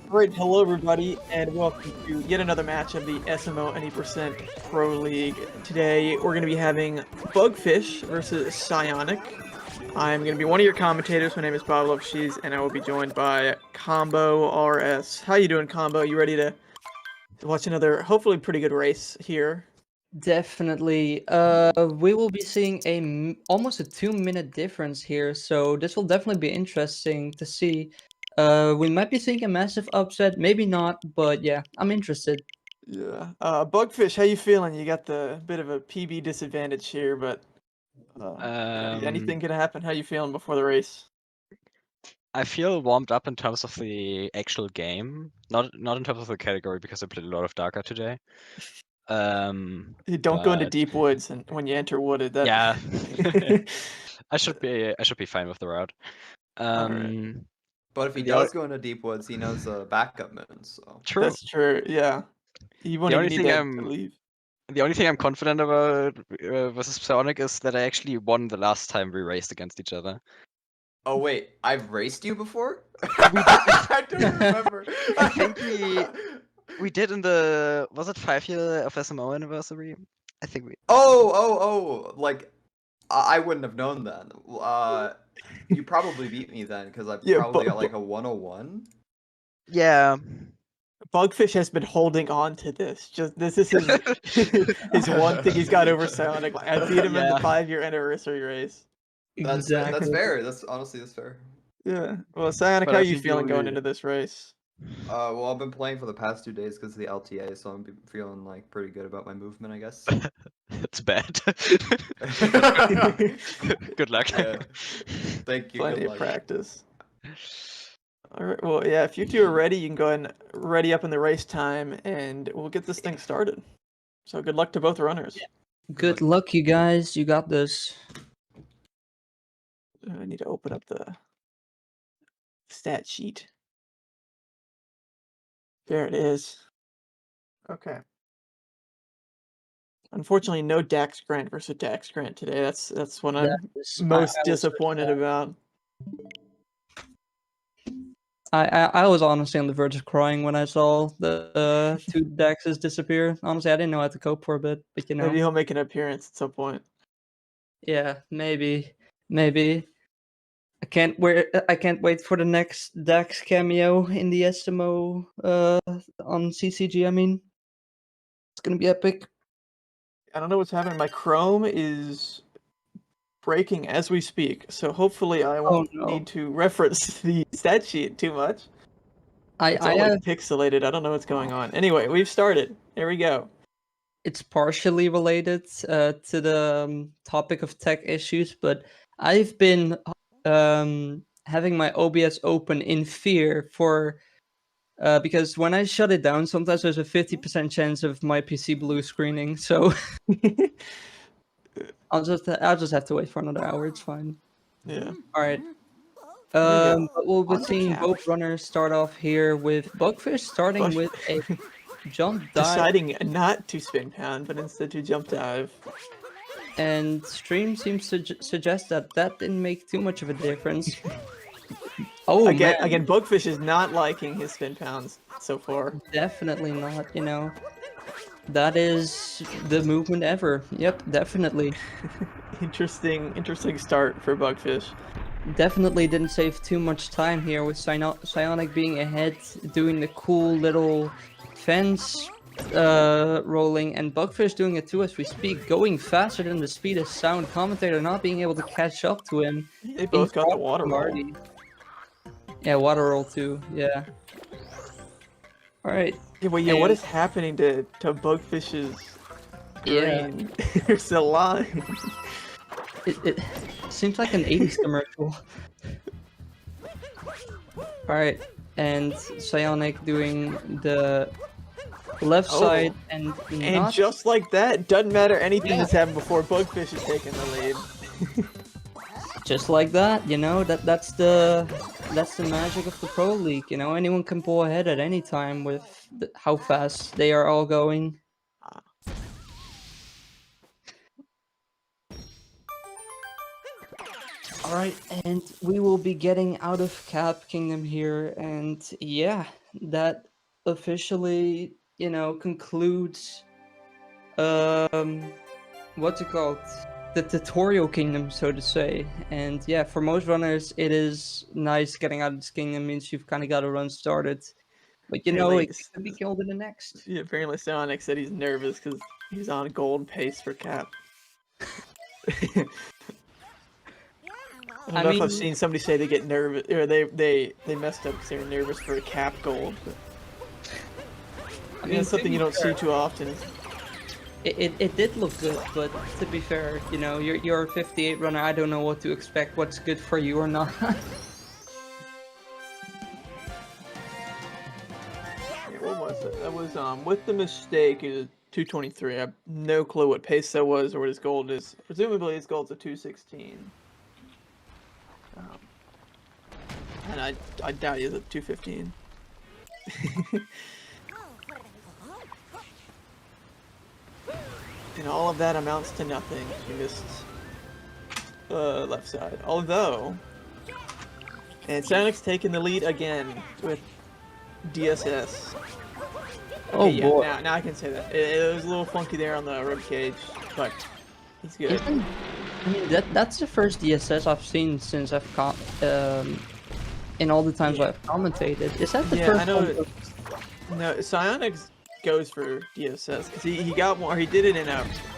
Great, hello everybody, and welcome to yet another match of the SMO Any Pro League. Today we're going to be having Bugfish versus PsioNick. I'm going to be one of your commentators. My name is Bugfish, and I will be joined by Combo RS. How you doing, Combo? You ready to watch another, hopefully pretty good race here? Definitely. We will be seeing almost a 2-minute difference here, so this will definitely be interesting to see. We might be seeing a massive upset, maybe not, but yeah, I'm interested. Yeah. Bugfish, how you feeling? You got the bit of a PB disadvantage here, but anything could happen. How you feeling before the race? I feel warmed up in terms of the actual game, not in terms of the category because I played a lot of Darker today. You don't go into deep woods, and when you enter wooded, that yeah, I should be fine with the route. Alright. But if he does go into deep woods, he knows the backup moons. So True. That's true. Yeah, you won't even need to leave. The only thing I'm confident about versus PsioNick is that I actually won the last time we raced against each other. Oh wait, I've raced you before? I don't remember. I think we did in the, was it 5-year of SMO anniversary? I think we. Oh! Like I wouldn't have known then. You probably beat me then because I probably got like a 101. Yeah. Bugfish has been holding on to this. This is his one thing he's got over PsioNick. I beat him in the 5-year anniversary race. That's fair. That's fair. Yeah. Well, PsioNick, how are you feeling going into this race? Well, I've been playing for the past 2 days because of the LTA, so I'm feeling like pretty good about my movement, I guess. It's bad. Good luck. Yeah. Thank you. Plenty of practice. All right. Well, yeah. If you two are ready, you can go ahead and ready up in the race time, and we'll get this thing started. So good luck to both runners. Good luck, you guys. You got this. I need to open up the stat sheet. There it is. Okay. Unfortunately, no Dax Grant versus Dax Grant today. That's what I'm most disappointed about. I was honestly on the verge of crying when I saw the 2 Daxes disappear. Honestly, I didn't know how to cope for a bit, but you know. Maybe he'll make an appearance at some point. Yeah, maybe. I can't wait for the next Dax cameo in the SMO on CCG. I mean, it's gonna be epic. I don't know what's happening. My Chrome is breaking as we speak, so hopefully I won't need to reference the stat sheet too much. It's all like pixelated. I don't know what's going on. Anyway, we've started. Here we go. It's partially related to the topic of tech issues, but I've been having my OBS open in fear for because when I shut it down, sometimes there's a 50% chance of my PC blue screening. So I'll just have to wait for another hour. It's fine. Yeah. All right. But we'll be seeing both runners start off here with Bugfish starting with a jump dive. Deciding not to spin pound, but instead to jump dive. And stream seems to suggest that didn't make too much of a difference. Oh, again, Bugfish is not liking his spin pounds so far. Definitely not, you know. That is the movement ever. Yep, definitely. Interesting start for Bugfish. Definitely didn't save too much time here with PsioNick being ahead, doing the cool little fence rolling, and Bugfish doing it too as we speak, going faster than the speed of sound. Commentator not being able to catch up to him. They both got the water roll. Yeah, water roll too, yeah. Alright. Yeah, well, what is happening to Bugfish's green? There's a line. It seems like an 80s commercial. Alright, and PsioNick doing the left side and just like that, doesn't matter anything that's happened before, Bugfish is taking the lead. Just like that, you know, that's the magic of the Pro League, you know, anyone can pull ahead at any time with how fast they are all going. Alright, and we will be getting out of Cap Kingdom here, and yeah, that officially, concludes, what's it called? The tutorial kingdom, so to say. And yeah, for most runners, it is nice getting out of this kingdom, means you've kind of got a run started. But it could be killed in the next. Yeah, apparently PsioNick said he's nervous because he's on gold pace for Cap. I don't know if I've seen somebody say they get nervous, or they messed up because they were nervous for a Cap gold. But, it's something you don't see too often. It did look good, but to be fair, you're a 58 runner. I don't know what to expect, what's good for you or not. What was it? That was with the mistake is 223. I have no clue what pace that was or what his gold is. Presumably his gold's a 216. And I doubt he's at 215. And all of that amounts to nothing. You missed left side. Although, and PsioNick's taking the lead again with DSS. Okay, Oh boy! Now I can say that it was a little funky there on the rib cage, but he's good. That's the first DSS I've seen since I've in all the times I've commentated. Is that the first? I know. No, PsioNick goes for DSS because he got more. He did it in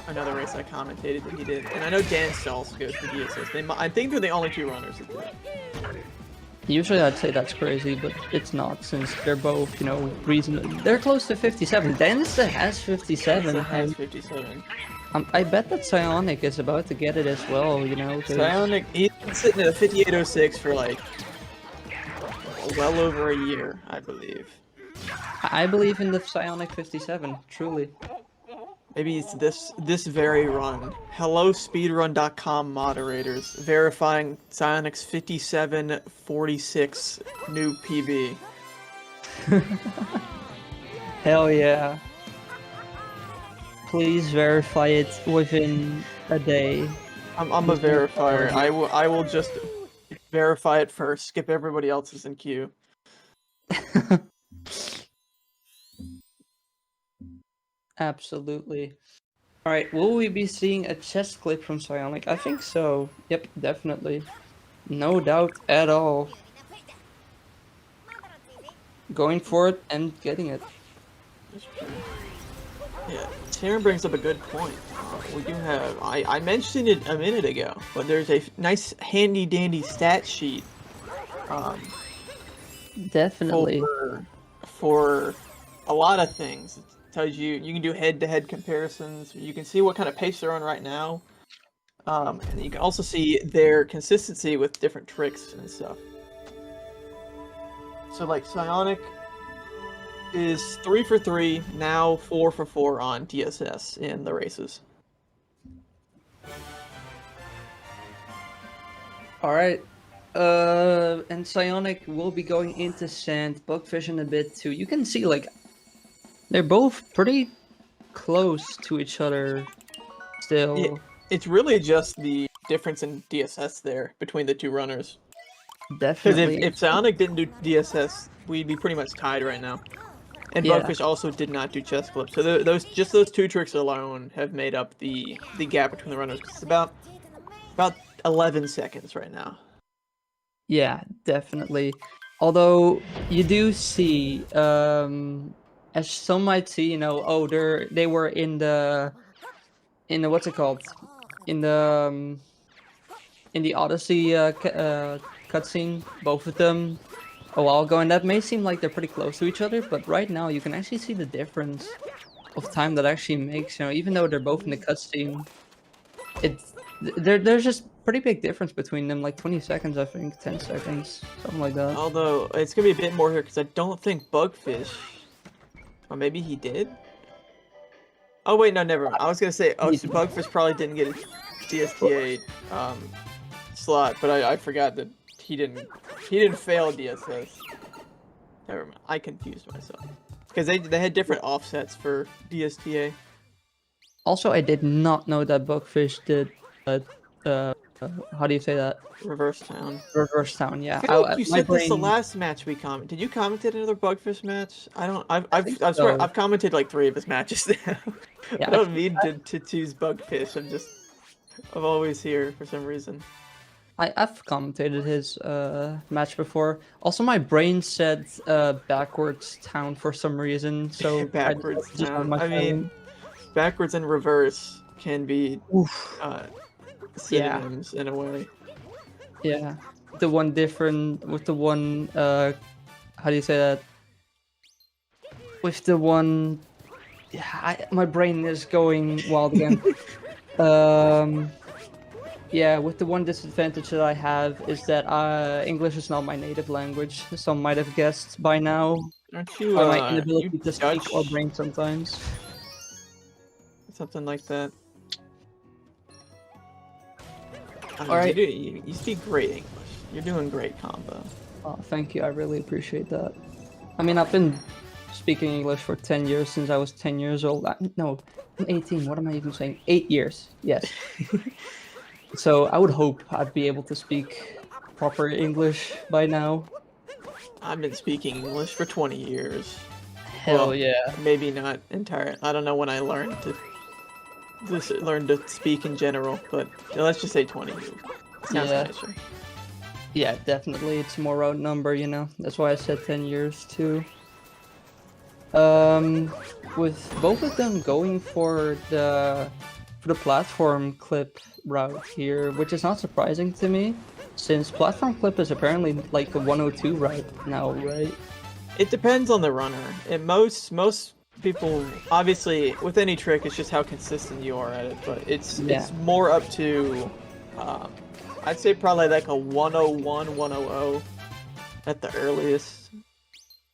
another race I commentated that he did, and I know Dan also goes for DSS. I think they're the only two runners that do it. Usually I'd say that's crazy, but it's not, since they're both, reasonable. They're close to 57. Dennis has 57. Has 57. I bet that PsioNick is about to get it as well, PsioNick, he's been sitting at a 58.06 for like well over a year, I believe. I believe in the PsioNick 57, truly. Maybe it's this very run. Hello speedrun.com moderators verifying PsioNick's 57.46 new PB. Hell yeah. Please verify it within a day. I'm a verifier. I will just verify it first. Skip everybody else's in queue. Absolutely. Alright, will we be seeing a chest clip from PsioNick? I think so. Yep, definitely. No doubt at all. Going for it and getting it. Yeah, Taryn brings up a good point. We do have, I mentioned it a minute ago, but there's a nice handy dandy stat sheet. Definitely. For a lot of things. It tells you can do head-to-head comparisons. You can see what kind of pace they're on right now. And you can also see their consistency with different tricks and stuff. So like PsioNick is 3 for 3, now 4 for 4 on DSS in the races. Alright. And PsioNick will be going into sand, Bugfish in a bit too. You can see they're both pretty close to each other still. It's really just the difference in DSS there between the two runners. Definitely. Because if PsioNick didn't do DSS, we'd be pretty much tied right now. And Bugfish also did not do chest clips. So those two tricks alone have made up the gap between the runners. It's about 11 seconds right now. Yeah, definitely. Although you do see, as some might see, they were in the what's it called, in the Odyssey cutscene, both of them a while ago, and that may seem like they're pretty close to each other, but right now you can actually see the difference of time that actually makes, even though they're both in the cutscene, there's just pretty big difference between them, like 20 seconds, I think, 10 seconds, something like that. Although, it's going to be a bit more here, because I don't think Bugfish, or maybe he did? Oh wait, no, never mind. I was going to say, so Bugfish probably didn't get a DSTA slot, but I forgot that he didn't fail DSS. Never mind, I confused myself. Because they had different offsets for DSTA. Also, I did not know that Bugfish did how do you say that? Reverse Town. Reverse Town. Yeah. I feel like you my said this the brain- last match we commented. Did you comment another Bugfish match? I don't. I think swear so. I've commented like 3 of his matches now. Yeah, I don't mean to choose Bugfish. I'm always here for some reason. I've commentated his match before. Also, my brain said backwards town for some reason. So Backwards just on Town. my I mean, backwards and reverse can be Oof. synonyms in a way. Yeah, the one different with the one. How do you say that? With the one. Yeah, my brain is going wild again. Yeah, with the one disadvantage that I have is that English is not my native language. Some might have guessed by now Aren't you? by my inability you to speak or Dutch? brain sometimes. Something like that. I mean, Alright. you speak great English. You're doing great combo. Oh, thank you. I really appreciate that. I mean, I've been speaking English for 10 years since I was 10 years old. No, I'm 18. What am I even saying? 8 years. Yes. So I would hope I'd be able to speak proper English by now. I've been speaking English for 20 years. Hell Well, yeah. Maybe not entirely. I don't know when I learned to speak in general, but let's just say 20 years. Sounds Yeah. nicer. Yeah, definitely. It's a more round number, you know. That's why I said 10 years too. With both of them going for the platform clip route here, which is not surprising to me, since platform clip is apparently like a 102 route now, right? It depends on the runner. Most people, obviously, with any trick, it's just how consistent you are at it. But it's more up to, I'd say probably like a 101, 100 at the earliest.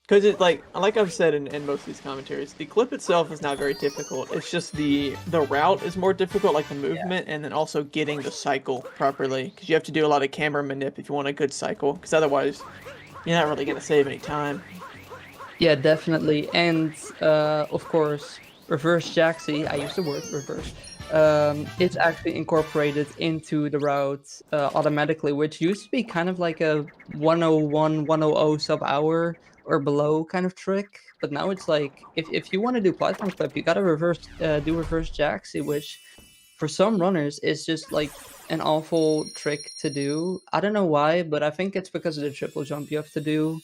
Because it like I've said in most of these commentaries, the clip itself is not very difficult. It's just the route is more difficult, like the movement, and then also getting the cycle properly. Because you have to do a lot of camera manip if you want a good cycle. Because otherwise, you're not really gonna save any time. Yeah, definitely. And of course, reverse jaxi, I use the word reverse, it's actually incorporated into the route automatically, which used to be kind of like a 101, 100 sub-hour or below kind of trick. But now it's like, if you want to do platform clip, you gotta do reverse jaxi, which for some runners is just like an awful trick to do. I don't know why, but I think it's because of the triple jump you have to do.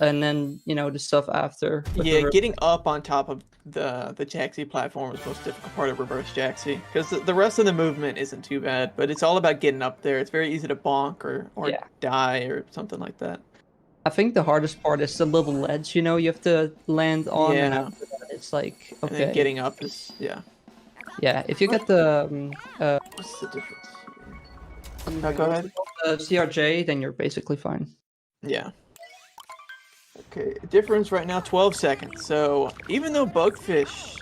And then, you know, the stuff after. Yeah, getting up on top of the jaxi platform is the most difficult part of reverse jaxi. Because the rest of the movement isn't too bad, but it's all about getting up there. It's very easy to bonk or die or something like that. I think the hardest part is the little ledge, you know, you have to land on. Yeah. And after that, it's like, okay. And then getting up is, yeah. Yeah, if you get the What's the difference? No, go ahead. CRJ, then you're basically fine. Yeah. Okay, difference right now, 12 seconds. So even though Bugfish,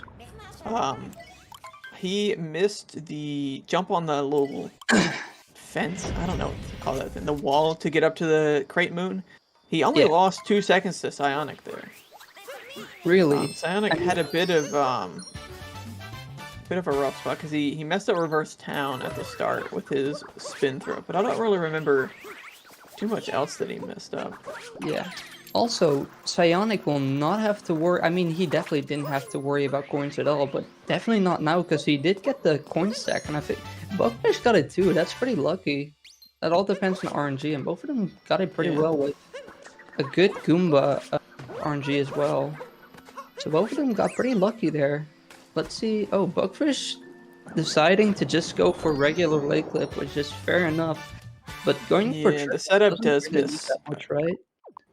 he missed the jump on the little fence. I don't know what to call that thing. The wall to get up to the crate moon. He only lost 2 seconds to PsioNick there. Really? PsioNick had a bit of a rough spot because he messed up reverse town at the start with his spin throw, but I don't really remember too much else that he messed up. Yeah. Also, PsioNick will not have to worry. I mean, he definitely didn't have to worry about coins at all, but definitely not now because he did get the coin stack, and I think Bugfish got it too. That's pretty lucky. That all depends on RNG, and both of them got it pretty well with a good Goomba RNG as well. So both of them got pretty lucky there. Let's see. Oh, Bugfish deciding to just go for regular leg clip, which is fair enough. But going for the setup does miss that much, right?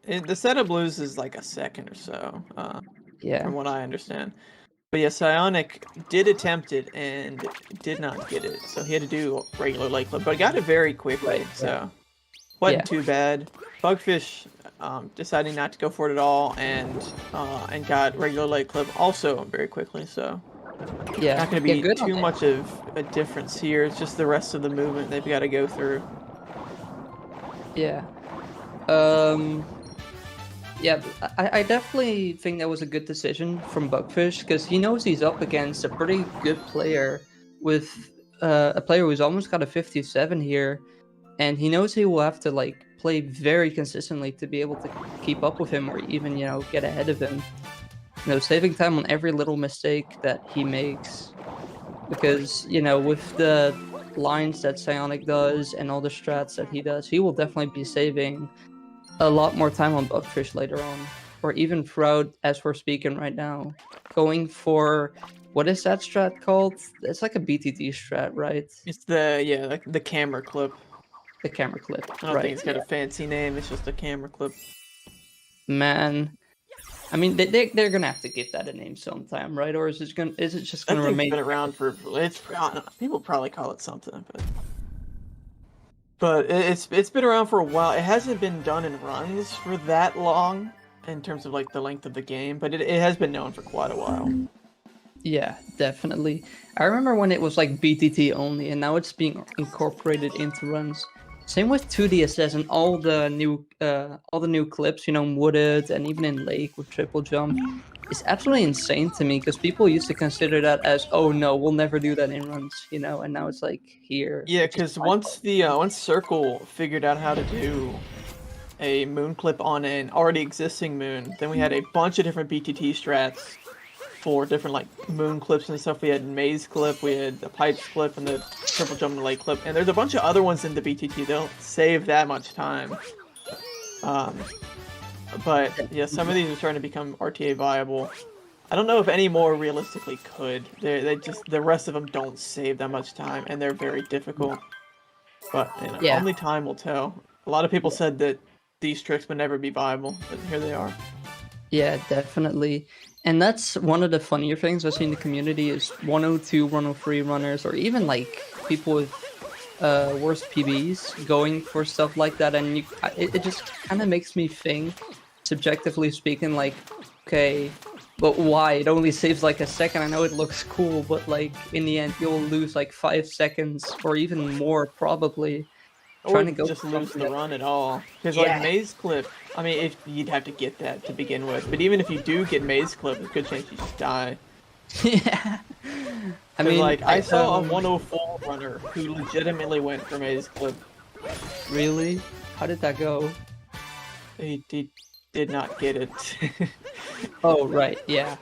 The setup loses like a second or so. From what I understand. But yeah, PsioNick did attempt it and did not get it, so he had to do regular leg clip, but got it very quickly, so wasn't too bad. Bugfish deciding not to go for it at all and got regular leg clip also very quickly, so not going to be too much of a difference here. It's just the rest of the movement they've got to go through. Yeah. Yeah, I definitely think that was a good decision from Bugfish because he knows he's up against a pretty good player with a player who's almost got a 57 here, and he knows he will have to like play very consistently to be able to keep up with him or even, you know, get ahead of him. You know, saving time on every little mistake that he makes. Because, you know, with the lines that PsioNick does and all the strats that he does, he will definitely be saving a lot more time on Bugfish later on. Or even throughout, as we're speaking right now. Going for, what is that strat called? It's like a BTT strat, right? It's the camera clip. The camera clip. I don't right, think it's got a fancy name. It's just a camera clip. Man, I mean, they're gonna have to give that a name sometime, right? Or is it just gonna remain? It's been around for people probably call it something, but it's been around for a while. It hasn't been done in runs for that long in terms of like the length of the game, but it has been known for quite a while. Yeah, definitely. I remember when it was like BTT only, and now it's being incorporated into runs. Same with 2DSS and all the new clips, you know, Wooded and even in Lake with triple jump. It's absolutely insane to me because people used to consider that as, oh no, we'll never do that in runs, you know, and now it's like here. Yeah, because once Circle figured out how to do a moon clip on an already existing moon, then we had a bunch of different BTT strats for different like moon clips and stuff. We had maze clip, we had the pipes clip, and the triple jump and lake clip, and there's a bunch of other ones in the BTT. They don't save that much time. But yeah, some of these are starting to become RTA viable. I don't know if any more realistically could. They just, the rest of them don't save that much time, and they're very difficult. But you know, only time will tell. A lot of people said that these tricks would never be viable, but here they are. Yeah, definitely. And that's one of the funnier things I see in the community is 102, 103 runners, or even like people with worse PBs going for stuff like that. And it just kind of makes me think, subjectively speaking, like, okay, but why? It only saves like a second. I know it looks cool, but like in the end, you'll lose like 5 seconds or even more probably. Or just lose the run at all. Because like maze clip, I mean, if you'd have to get that to begin with. But even if you do get maze clip, there's a good chance you just die. Yeah. I mean, like I saw a 104 runner who legitimately went for maze clip. Really? How did that go? He did not get it. Oh right, yeah.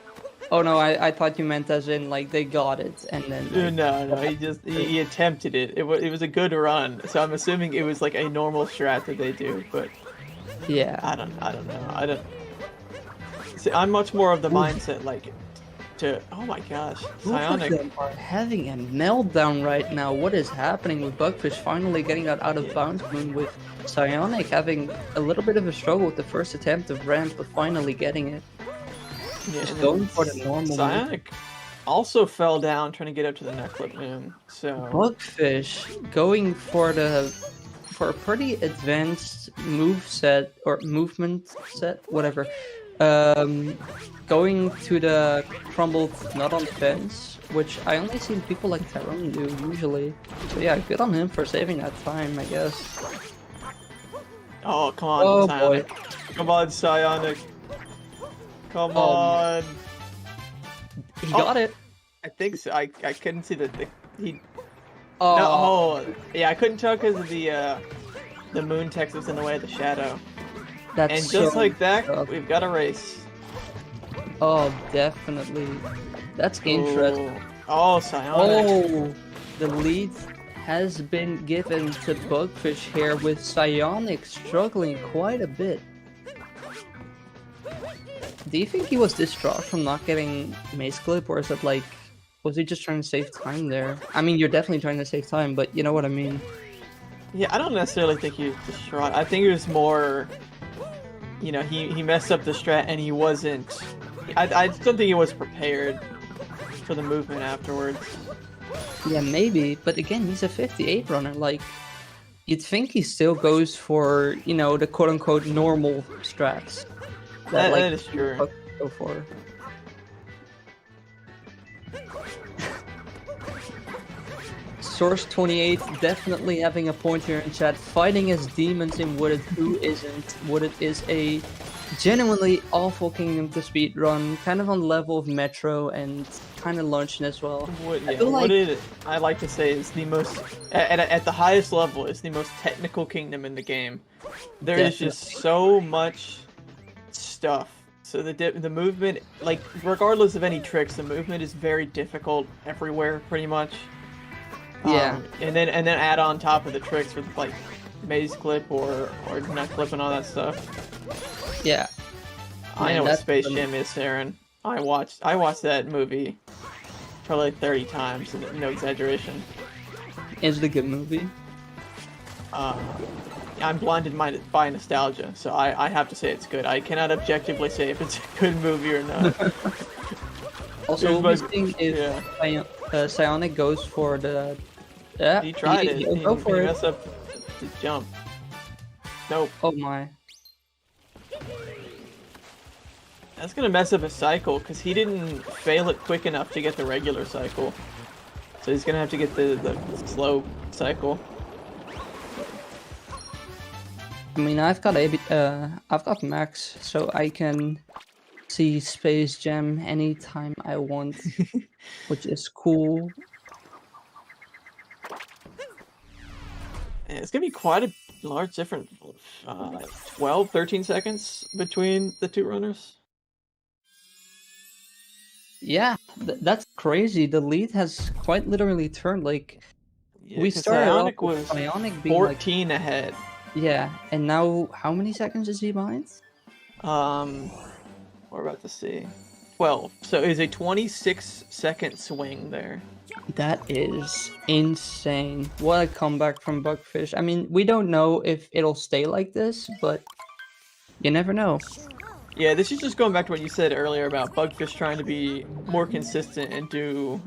Oh no, I thought you meant as in like they got it and then. Like, no, he attempted it. It was a good run, so I'm assuming it was like a normal strat that they do. But yeah, I don't know. See, I'm much more of the mindset like to. Oh my gosh, PsioNick. Both of them are having a meltdown right now. What is happening with Bugfish finally getting that out of bounds moon, with PsioNick having a little bit of a struggle with the first attempt of ramp, but finally getting it. Yeah, just going for the normal. PsioNick also fell down trying to get up to the neck clip moon. So Bugfish going for a pretty advanced move set or movement set, whatever. Going to the crumbled nut on fence, which I only seen people like Tyrone do usually. So yeah, good on him for saving that time, I guess. Oh come on, PsioNick. Come on, PsioNick. Come on! He got it. I think so. I couldn't see that he. Oh. No, yeah, I couldn't tell because of the moon text was in the way of the shadow. That's and just so like that, we've got a race. Oh, definitely. That's interesting. Oh, PsioNick. Oh, the lead has been given to Bugfish here, with PsioNick struggling quite a bit. Do you think he was distraught from not getting maze clip, or is it like, was he just trying to save time there? I mean, you're definitely trying to save time, but you know what I mean. Yeah, I don't necessarily think he was distraught. I think it was more, you know, he messed up the strat and he wasn't. I don't think he was prepared for the movement afterwards. Yeah, maybe, but again, he's a 58 runner. Like, you'd think he still goes for, you know, the quote-unquote normal strats. That is true. Go for. Source 28 definitely having a point here in chat. Fighting as demons in Wooded. Who isn't? Wooded is a genuinely awful kingdom to speedrun, kind of on the level of Metro and kind of Luncheon as well. I like to say is the most at the highest level is the most technical kingdom in the game. There is just so much stuff. So the movement, like regardless of any tricks, the movement is very difficult everywhere, pretty much. Yeah. And then add on top of the tricks with like maze clip or nut clip and all that stuff. Yeah. I know what Space Jam is, Saren. I watched that movie probably like 30 times, and no exaggeration. Is it a good movie? I'm blinded by nostalgia, so I have to say it's good. I cannot objectively say if it's a good movie or not. Also, we'll be seeing if PsioNick goes for the... he tried it. He messed up the jump. Nope. Oh my. That's gonna mess up his cycle, because he didn't fail it quick enough to get the regular cycle. So he's gonna have to get the slow cycle. I mean, I've got Max, so I can see Space Jam anytime I want, which is cool. It's gonna be quite a large difference, 12, 13 seconds between the two runners. Yeah, that's crazy. The lead has quite literally turned. Like, Yeah, we started off with was PsioNick being 14 ahead. Yeah, and now how many seconds is he behind? We're about to see. 12. So it's a 26-second swing there. That is insane. What a comeback from Bugfish. I mean, we don't know if it'll stay like this, but you never know. Yeah, this is just going back to what you said earlier about Bugfish trying to be more consistent and do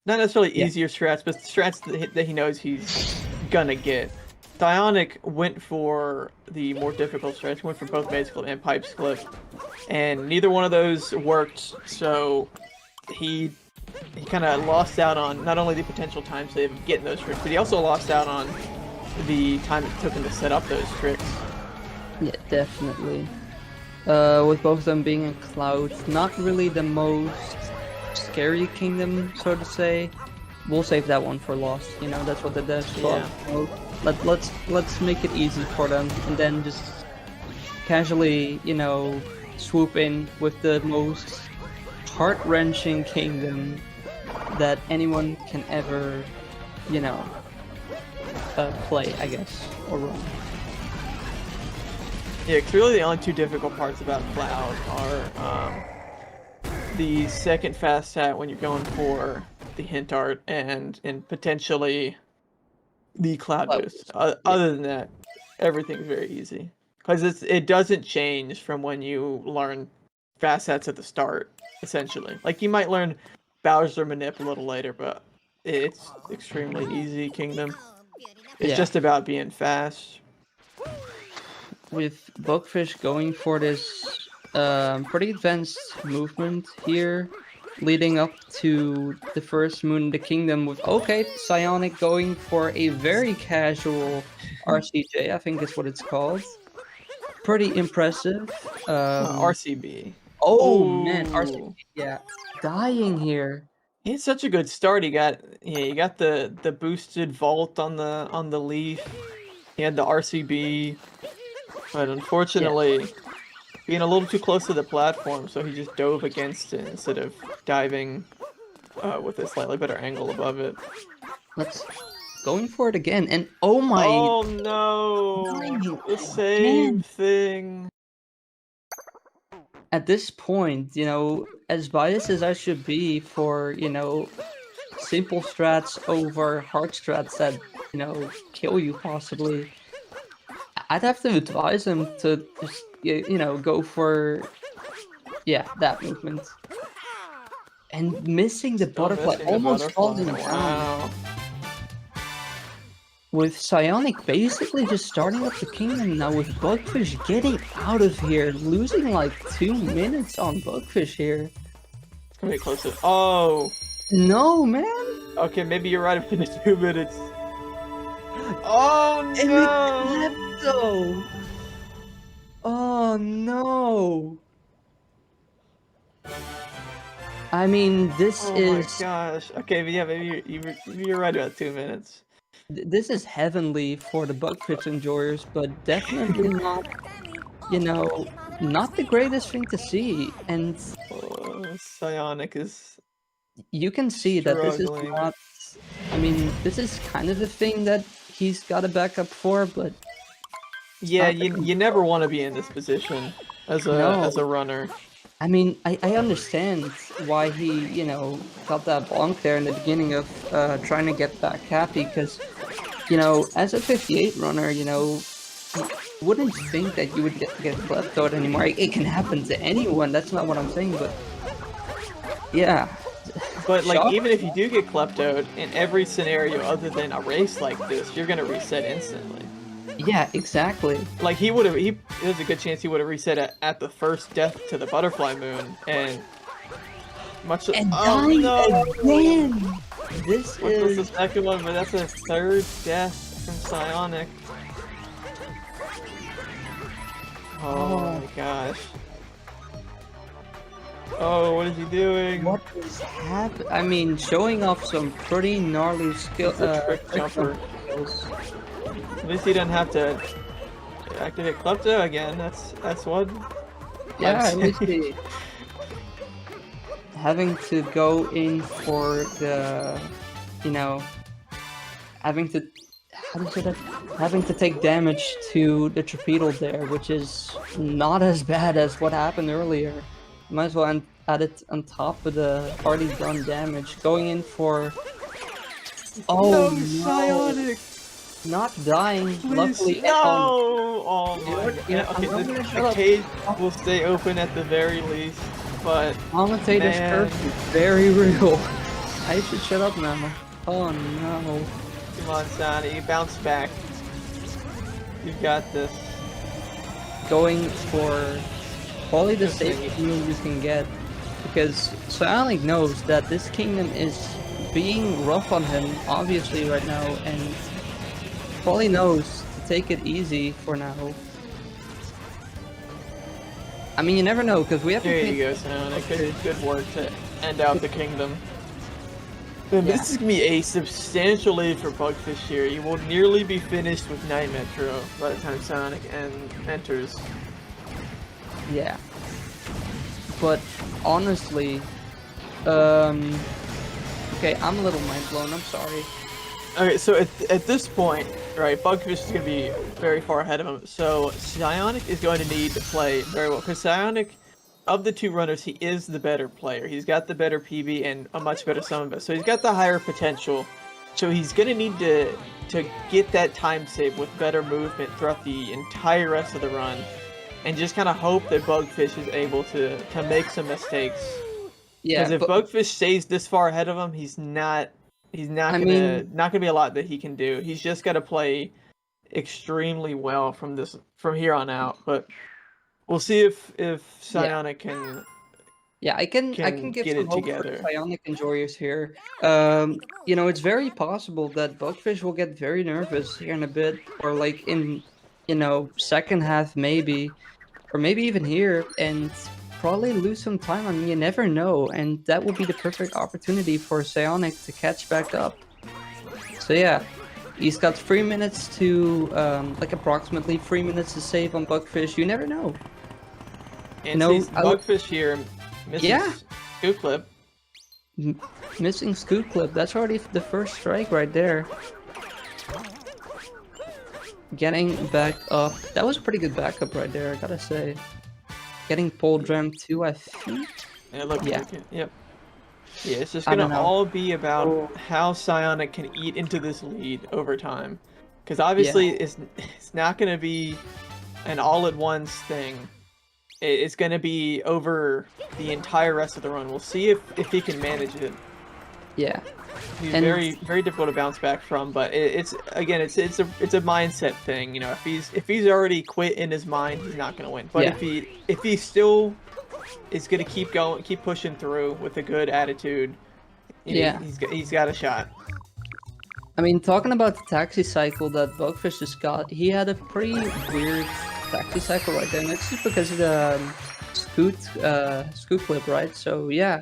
not necessarily easier strats, but strats that he knows he's gonna get. PsioNick went for the more difficult strats, went for both maze clip and pipes clip, and neither one of those worked, so he kind of lost out on not only the potential time save of getting those tricks, but he also lost out on the time it took him to set up those tricks. Yeah, definitely. With both of them being in Cloud, not really the most scary kingdom, so to say. We'll save that one for Lost, you know, that's what the devs thought. So let's make it easy for them, and then just casually, you know, swoop in with the most heart-wrenching kingdom that anyone can ever, you know, play, I guess, or run. Yeah, because really the only two difficult parts about Cloud are the second fast hat when you're going for the hint art and potentially the Cloud boost. Other than that, everything's very easy. Because it doesn't change from when you learn fast hats at the start, essentially. Like, you might learn Bowser Manip a little later, but it's extremely easy kingdom. It's just about being fast. With Bugfish going for this pretty advanced movement here, leading up to the first Moon in the Kingdom with, okay, PsioNick going for a very casual RCJ, I think is what it's called. Pretty impressive. RCB. Oh man, RCB, yeah. Dying here. He had such a good start. He got the boosted vault on the leaf. He had the RCB. But unfortunately, being a little too close to the platform, so he just dove against it instead of diving with a slightly better angle above it. Let's going for it again, and oh my! Oh no! The same thing. At this point, you know, as biased as I should be for, you know, simple strats over hard strats that, you know, kill you possibly, I'd have to advise him to just, you know, go for, that movement. And missing the butterfly, almost falling down. Wow. With PsioNick basically just starting up the kingdom now, with Bugfish getting out of here, losing like 2 minutes on Bugfish here. It's gonna be closer. Oh! No, man! Okay, maybe you're right about the 2 minutes. Oh no! And it clapped though! Oh no! I mean, this Oh is my gosh. Okay, but yeah, maybe you're right about 2 minutes. this is heavenly for the Bugfish enjoyers, but definitely not, you know, not the greatest thing to see. And PsioNick is you can see that this is struggling. not. I mean, this is kind of the thing that he's got a backup for, but Yeah, not the you never want to be in this position as a no. runner. I mean, I understand why he, got that bonk there in the beginning of trying to get back happy, because, as a 58 runner, you wouldn't think that you would get kleptoed anymore. It can happen to anyone, that's not what I'm saying, but yeah. But like, Shock? even if you do get kleptoed, in every scenario other than a race like this, you're gonna reset instantly. Yeah, exactly. Like there's a good chance he would have reset at the first death to the butterfly moon, and much. And Oh dying no! again! This Which was the is... second one, but that's a third death from PsioNick. Oh my gosh. Oh, what is he doing? What is happening? I mean, showing off some pretty gnarly skill. He's a trick jumper. Skills. At least he doesn't have to activate Klepto again. That's what. Yeah, at least he... having to go in for the, having to, how do you say that? Having to take damage to the torpedo there, which is not as bad as what happened earlier. Might as well add it on top of the already done damage. Going in for... Oh no! PsioNick! Not dying, Please, luckily. no! Oh my what? god. Yeah, Okay, I'm gonna the shut up. cage will stay open at the very least, but Commentator's man. curse is very real. I should shut up now. Oh no. Come on, Sonny, bounce back. You've got this. Going for probably the safest move you can get, because PsioNick knows that this kingdom is being rough on him, obviously, right now, and probably knows to take it easy for now. I mean, you never know, because we have to... There you go, PsioNick. Good work to end out the kingdom. And Yeah. this is going to be a substantial lead for Bugfish here. He will nearly be finished with Night Metro by the time PsioNick enters. Yeah. But, honestly, okay, I'm a little mind-blown, I'm sorry. Okay, so at this point, right, Bugfish is going to be very far ahead of him. So PsioNick is going to need to play very well, because PsioNick, of the two runners, he is the better player. He's got the better PB and a much better summon best. So he's got the higher potential. So he's going to need to get that time save with better movement throughout the entire rest of the run, and just kind of hope that Bugfish is able to make some mistakes. Yeah, Because if Bugfish stays this far ahead of him, he's not gonna be a lot that he can do. He's just got to play extremely well from here on out. But we'll see if PsioNick can. Yeah, I can can give get some it hope together. for PsioNick enjoyers here. It's very possible that Bugfish will get very nervous here in a bit, or like in, second half maybe, or maybe even here, and probably lose some time. I mean, you never know, and that would be the perfect opportunity for PsioNick to catch back up. So yeah, he's got 3 minutes to, approximately 3 minutes to save on Bugfish. You never know. And Bugfish here misses Scoop Clip. Missing Scoop Clip. That's already the first strike right there. Getting back up. That was a pretty good backup right there, I gotta say. Getting pole dram too, I think. Yeah, look. Yeah. Yep. Yeah, it's just I don't gonna know. all be about how PsioNick can eat into this lead over time, because obviously it's not gonna be an all-at-once thing. It's gonna be over the entire rest of the run. We'll see if he can manage it. Yeah. He's And- very difficult to bounce back from, but it's a mindset thing. If he's already quit in his mind, he's not gonna win. But Yeah. if he still is gonna keep pushing through with a good attitude, he's got a shot. I mean, talking about the taxi cycle that Bugfish just got, he had a pretty weird taxi cycle right there, and it's just because of the scoot flip, right? So yeah,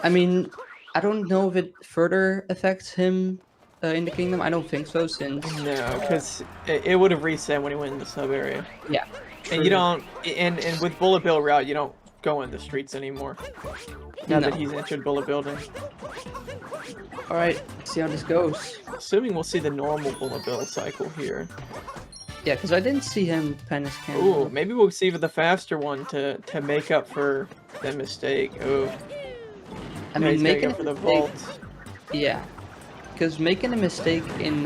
I mean, I don't know if it further affects him in the kingdom. I don't think so, since No, because it would have reset when he went in the sub area. yeah, And you don't, and with Bullet Bill route, you don't go in the streets anymore. Now that No. he's entered Bullet Building. All right, let's see how this goes. Assuming we'll see the normal Bullet Bill cycle here. Yeah, because I didn't see him pen his camera. Ooh, maybe we'll see the faster one to make up for the mistake. Ooh. I Now mean, he's gotta making go a for the mistake, vault. yeah, because making a mistake in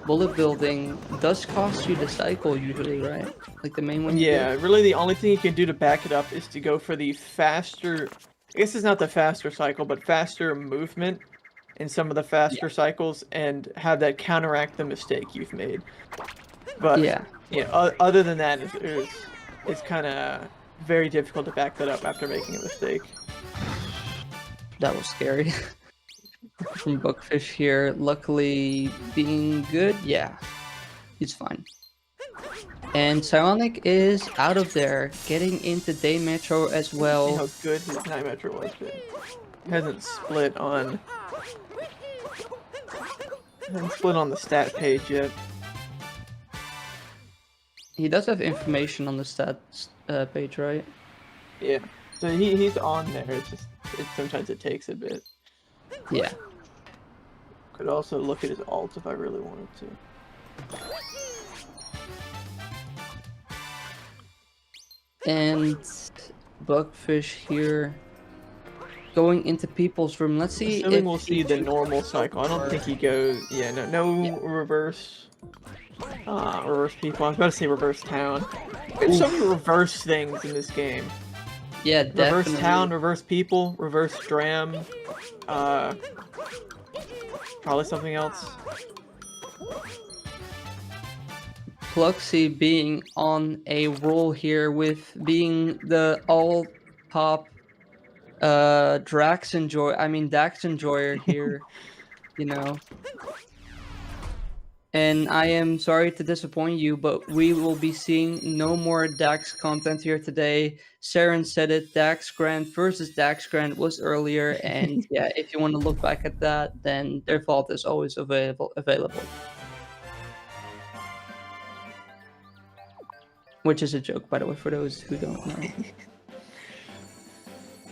bullet building does cost you the cycle usually, right? Like the main one. you Yeah, really the only thing you can do to back it up is to go for the faster, I guess it's not the faster cycle, but faster movement in some of the faster cycles and have that counteract the mistake you've made. But do. Yeah. other than that, it's kind of very difficult to back that up after making a mistake. That was scary. From Bugfish here, luckily being good, yeah, he's fine. And PsioNick is out of there, getting into Day Metro as See well. how good his Night Metro was, but hasn't split on the stat page yet. He does have information on the stats page, right? Yeah, so he's on there. It's just sometimes it takes a bit. Yeah. Could also look at his alt if I really wanted to. And Bugfish here going into people's room. Let's see. Assuming if we'll see the normal cycle. I don't think he goes. Yeah, no reverse. Reverse people. I was about to say reverse town. There's so many reverse things in this game. Yeah, definitely. Reverse town, reverse people, reverse dram. Probably something else. Pluxy being on a roll here with being the all top Dax enjoyer here, you know. And I am sorry to disappoint you, but we will be seeing no more Dax content here today. Saren said it, Dax Grant versus Dax Grant was earlier, and yeah, if you want to look back at that, then their vault is always available. Which is a joke, by the way, for those who don't know.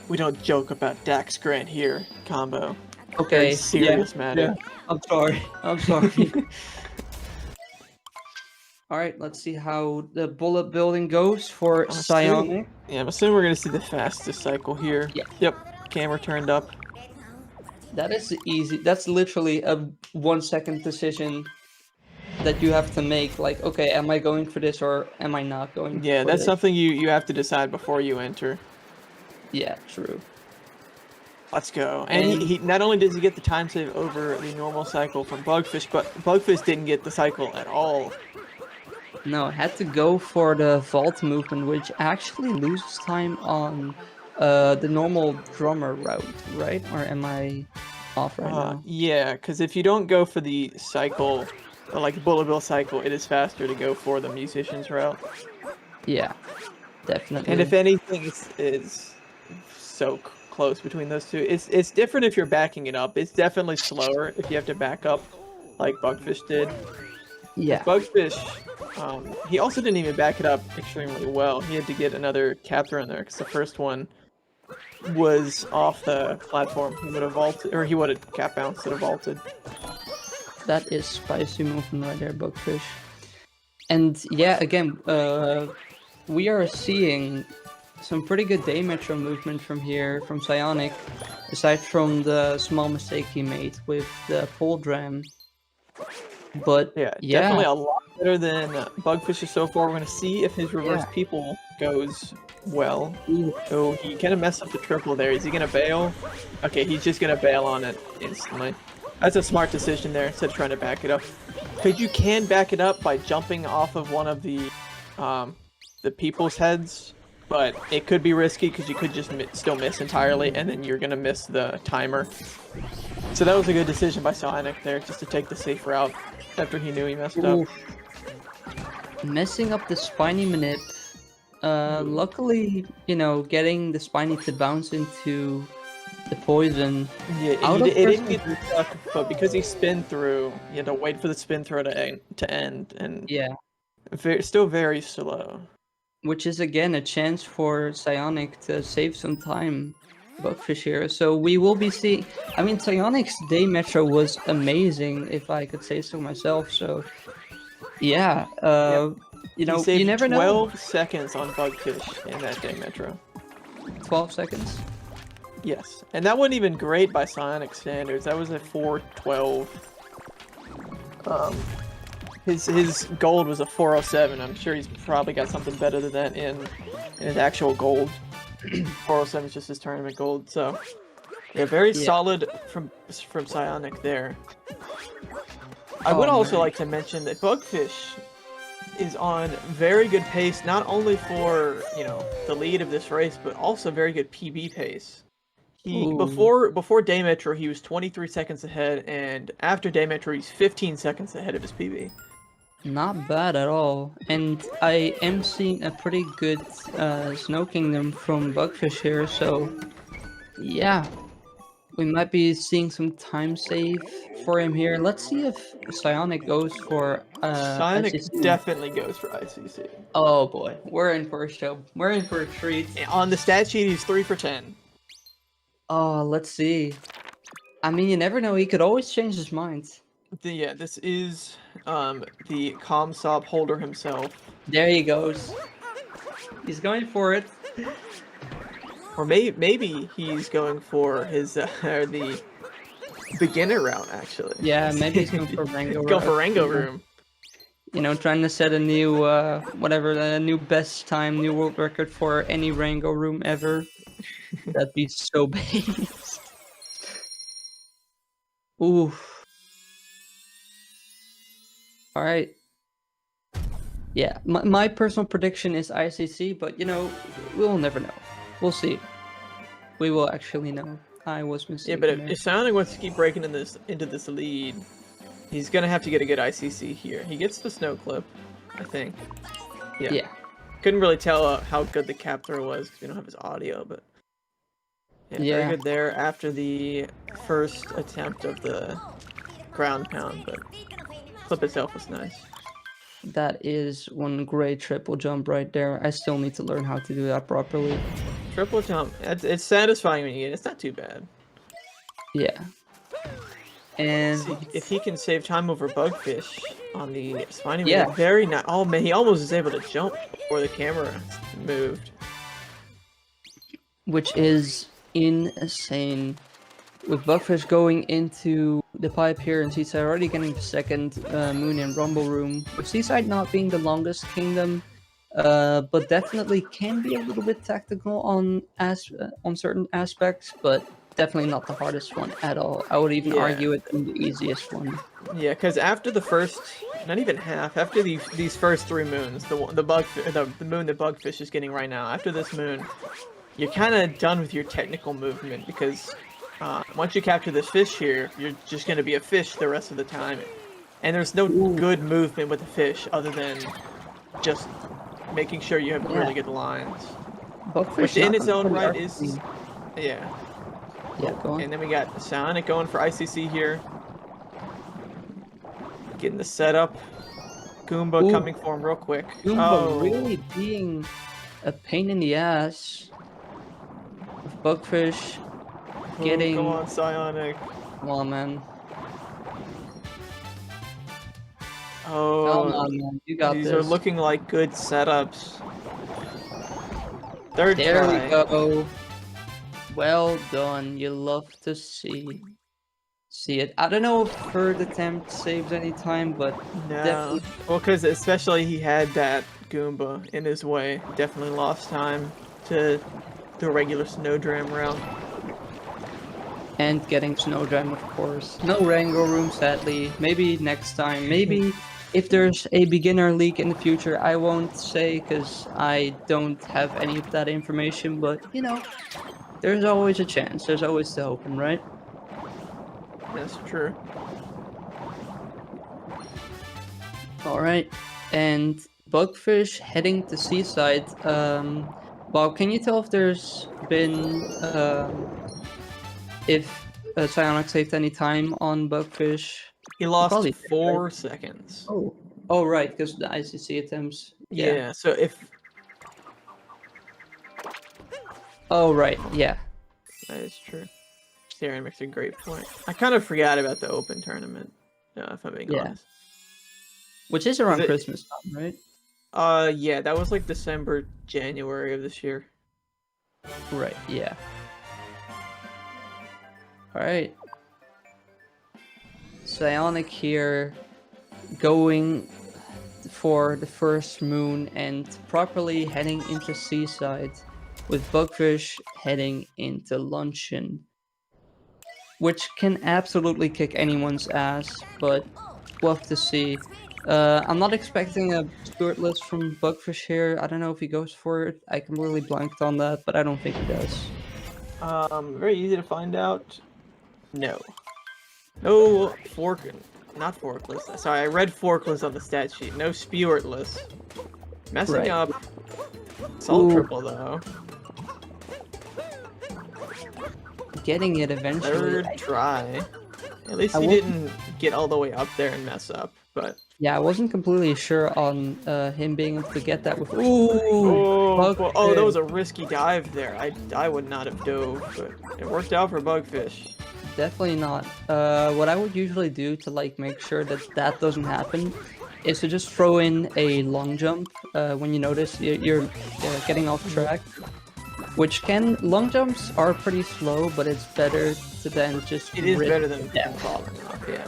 We don't joke about Dax Grant here, combo. Okay, Very serious matter. Yeah. I'm sorry. Alright, let's see how the bullet building goes for PsioNick. Yeah, I'm assuming we're gonna see the fastest cycle here. Yeah. Yep. Camera turned up. That is easy. That's literally a 1 second decision that you have to make. Like, okay, am I going for this or am I not going? Yeah, for that's this? something you have to decide before you enter. Yeah, true. Let's go. And he not only does he get the time save over the normal cycle from Bugfish, but Bugfish didn't get the cycle at all. No, I had to go for the vault movement, which actually loses time on the normal drummer route, right? Or am I off right now? Yeah, because if you don't go for the cycle, or like the Bullet Bill cycle, it is faster to go for the musician's route. Yeah, definitely. And if anything is so close between those two, it's different if you're backing it up. It's definitely slower if you have to back up, like Bugfish did. Yeah. Bugfish, he also didn't even back it up extremely well. He had to get another cap throw in there because the first one was off the platform. He would have vaulted, or he would have cap bounced and have vaulted. That is spicy movement right there, Bugfish. And yeah, again, we are seeing some pretty good day metro movement from here, from PsioNick, aside from the small mistake he made with the pole dram. But yeah, definitely a lot better than Bugfish's so far. We're going to see if his reverse people goes well. So he kind of messed up the triple there. Is he going to bail? Okay, he's just going to bail on it instantly. That's a smart decision there instead of trying to back it up. Because you can back it up by jumping off of one of the people's heads, but it could be risky because you could just still miss entirely, and then you're going to miss the timer. So that was a good decision by PsioNick there, just to take the safe route after he knew he messed up. messing up the spiny manip. Luckily, getting the spiny to bounce into the poison. Yeah, it didn't get stuck, but because he spin through, you had to wait for the spin throw to end, and Yeah, still very slow. which is again a chance for PsioNick to save some time. Bugfish here, so we will be seeing. I mean, PsioNick's day metro was amazing, if I could say so myself. So, yeah, He you saved never 12 seconds on Bugfish in that day metro. know. 12 seconds. Yes, and that wasn't even great by PsioNick standards. That was a 4:12. His gold was a 4:07. I'm sure he's probably got something better than that in his actual gold. 4:07 is just his tournament gold. So yeah, very solid from PsioNick there. I would also like to mention that Bugfish is on very good pace, not only for the lead of this race, but also very good PB pace. Before day metro he was 23 seconds ahead, and after day metro he's 15 seconds ahead of his PB. Not bad at all, and I am seeing a pretty good Snow Kingdom from Bugfish here, so yeah, we might be seeing some time save for him here. Let's see if PsioNick goes for PsioNick ICC. definitely goes for ICC. Oh boy, we're in for a show. We're in for a treat. On the stat sheet he's 3 for 10. Oh, let's see. I mean, you never know. He could always change his mind. This is the Comsob holder himself. There he goes. He's going for it. Or maybe he's going for his the beginner route, actually. Yeah, maybe he's going for Rango. Go for Rango room. Trying to set a new a new best time, new world record for any Rango room ever. That'd be so based. Ooh. All right. Yeah, my personal prediction is ICC, but we'll never know. We'll see. We will actually know. I was mistaken. Yeah, but if PsioNick wants to keep breaking into this lead, he's gonna have to get a good ICC here. He gets the snow clip, I think. Yeah. Couldn't really tell how good the cap throw was because we don't have his audio, but very good there after the first attempt of the ground pound, but clip itself was nice. That is one great triple jump right there. I still need to learn how to do that properly. Triple jump, it's satisfying when you get it. It's not too bad. Yeah. And see, if he can save time over Bugfish on the spiny move, very nice. Oh man, he almost was able to jump before the camera moved. Which is insane. With Bugfish going into the pipe here and Seaside already getting the second Moon and Rumble room, with Seaside not being the longest kingdom, but definitely can be a little bit tactical on certain aspects, but definitely not the hardest one at all. I would even argue it being the easiest one. Yeah, because after the first, not even half, after these first 3 moons, the moon that Bugfish is getting right now, after this moon, you're kind of done with your technical movement because once you capture this fish here, you're just going to be a fish the rest of the time. And there's no good movement with the fish other than just making sure you have really good lines. Bugfish which in its own right is... Yeah, go on. And then we got PsioNick going for ICC here. Getting the setup. Goomba coming for him real quick. Goomba really being a pain in the ass. With Bugfish getting... Come on, PsioNick. Come on, man. Oh, come on, man. You got these this. are looking like good setups. Third try. There we go. Well done. You love to see it. I don't know if third attempt saves any time, but no. Well, because especially he had that Goomba in his way. Definitely lost time to the regular Snowdram route. And getting Snowdram, of course. No Rango room, sadly. Maybe next time. Maybe if there's a beginner league in the future, I won't say because I don't have any of that information, but there's always a chance. There's always the open, right? That's true. Alright, and Bugfish heading to Seaside. Bob, can you tell if there's been if PsioNick saved any time on Bugfish? He lost probably did, 4 right? seconds. Oh, right, because the ICC attempts. Yeah. So if Oh, right. Yeah. that is true. Darren makes a great point. I kind of forgot about the Open tournament. If I'm being honest. Which is around it- Christmas time, right? Yeah, that was like December, January of this year. Right. Yeah. All right. PsioNick here, going for the first moon and properly heading into Seaside, with Bugfish heading into Luncheon, which can absolutely kick anyone's ass, but we'll have to see. I'm not expecting a Stuart list from Bugfish here. I don't know if he goes for it. I completely blanked on that, but I don't think he does. Very easy to find out. No. No not forkless. Sorry, I read forkless on the stat sheet. No Spewartless. Messing Right. up. Salt Ooh. triple though. Getting it eventually. Third try. At least I he wasn't- didn't get all the way up there and mess up, but Yeah, I wasn't completely sure on him being able to get that with. Ooh, oh, that Bugfish. was a risky dive there. I would not have dove, but it worked out for Bugfish. Definitely not. What I would usually do to like make sure that that doesn't happen is to just throw in a long jump when you notice you're getting off track. Long jumps are pretty slow, but it's better to then just. It is rip better than down. falling off, yeah.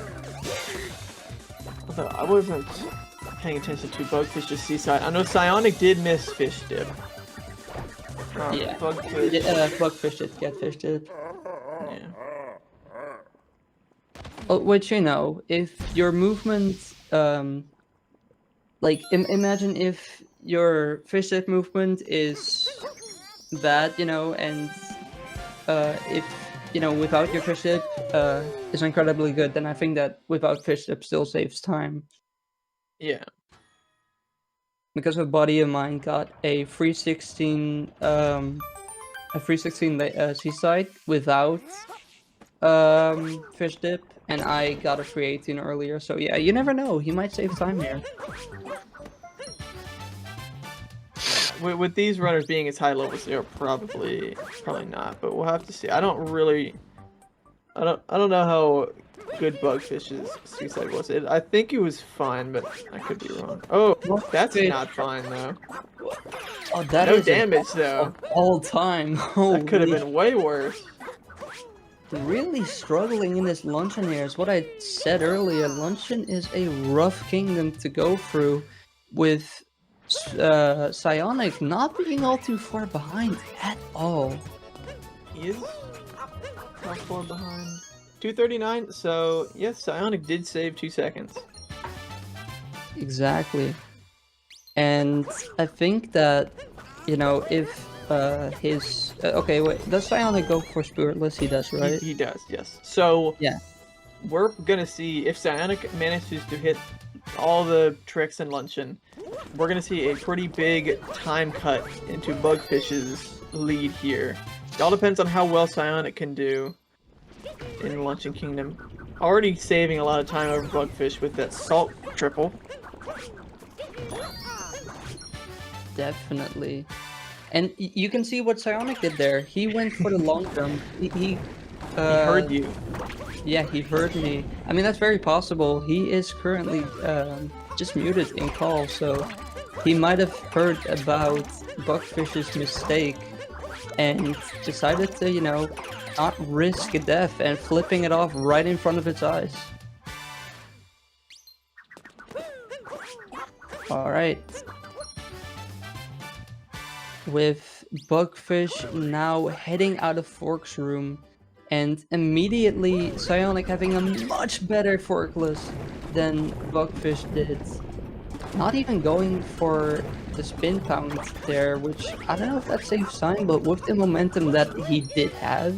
Although I wasn't paying attention to Bugfish's Seaside. I know PsioNick did miss Fish Dip. Yeah. Bugfish. Bugfish did get fish dip. Yeah. Which, if your movement, imagine if your fish dip movement is bad, and if, without your fish dip is incredibly good, then I think that without fish dip still saves time. Yeah. Because a buddy of mine got a 316, Seaside without fish dip, and I got a 318 earlier, so yeah, you never know, he might save time here. With these runners being as high levels, they're probably not, but we'll have to see. I don't know how good Bugfish's Seaside was. I think it was fine, but I could be wrong. Oh, that's not fine though. Oh, that No is damage though. all time. That could have been way worse. Really struggling in this Luncheon here is what I said earlier. Luncheon is a rough kingdom to go through, with PsioNick not being all too far behind at all. He is how far behind? 239. So yes, PsioNick did save 2 seconds. Exactly. And I think that, if his... okay, wait, does PsioNick go for Spiritless? He does, right? He does, yes. So Yeah. we're gonna see if PsioNick manages to hit all the tricks in Luncheon. We're gonna see a pretty big time cut into Bugfish's lead here. It all depends on how well PsioNick can do in Luncheon Kingdom. Already saving a lot of time over Bugfish with that salt triple. Definitely. And you can see what PsioNick did there. He went for the long jump. He Heard you. Yeah, he heard me. I mean, that's very possible. He is currently just muted in call, so he might have heard about Bugfish's mistake and decided to, not risk a death and flipping it off right in front of its eyes. Alright. With Bugfish now heading out of Fork's room, and immediately PsioNick having a much better forkless than Bugfish did. Not even going for the spin pound there, which I don't know if that saves time, but with the momentum that he did have,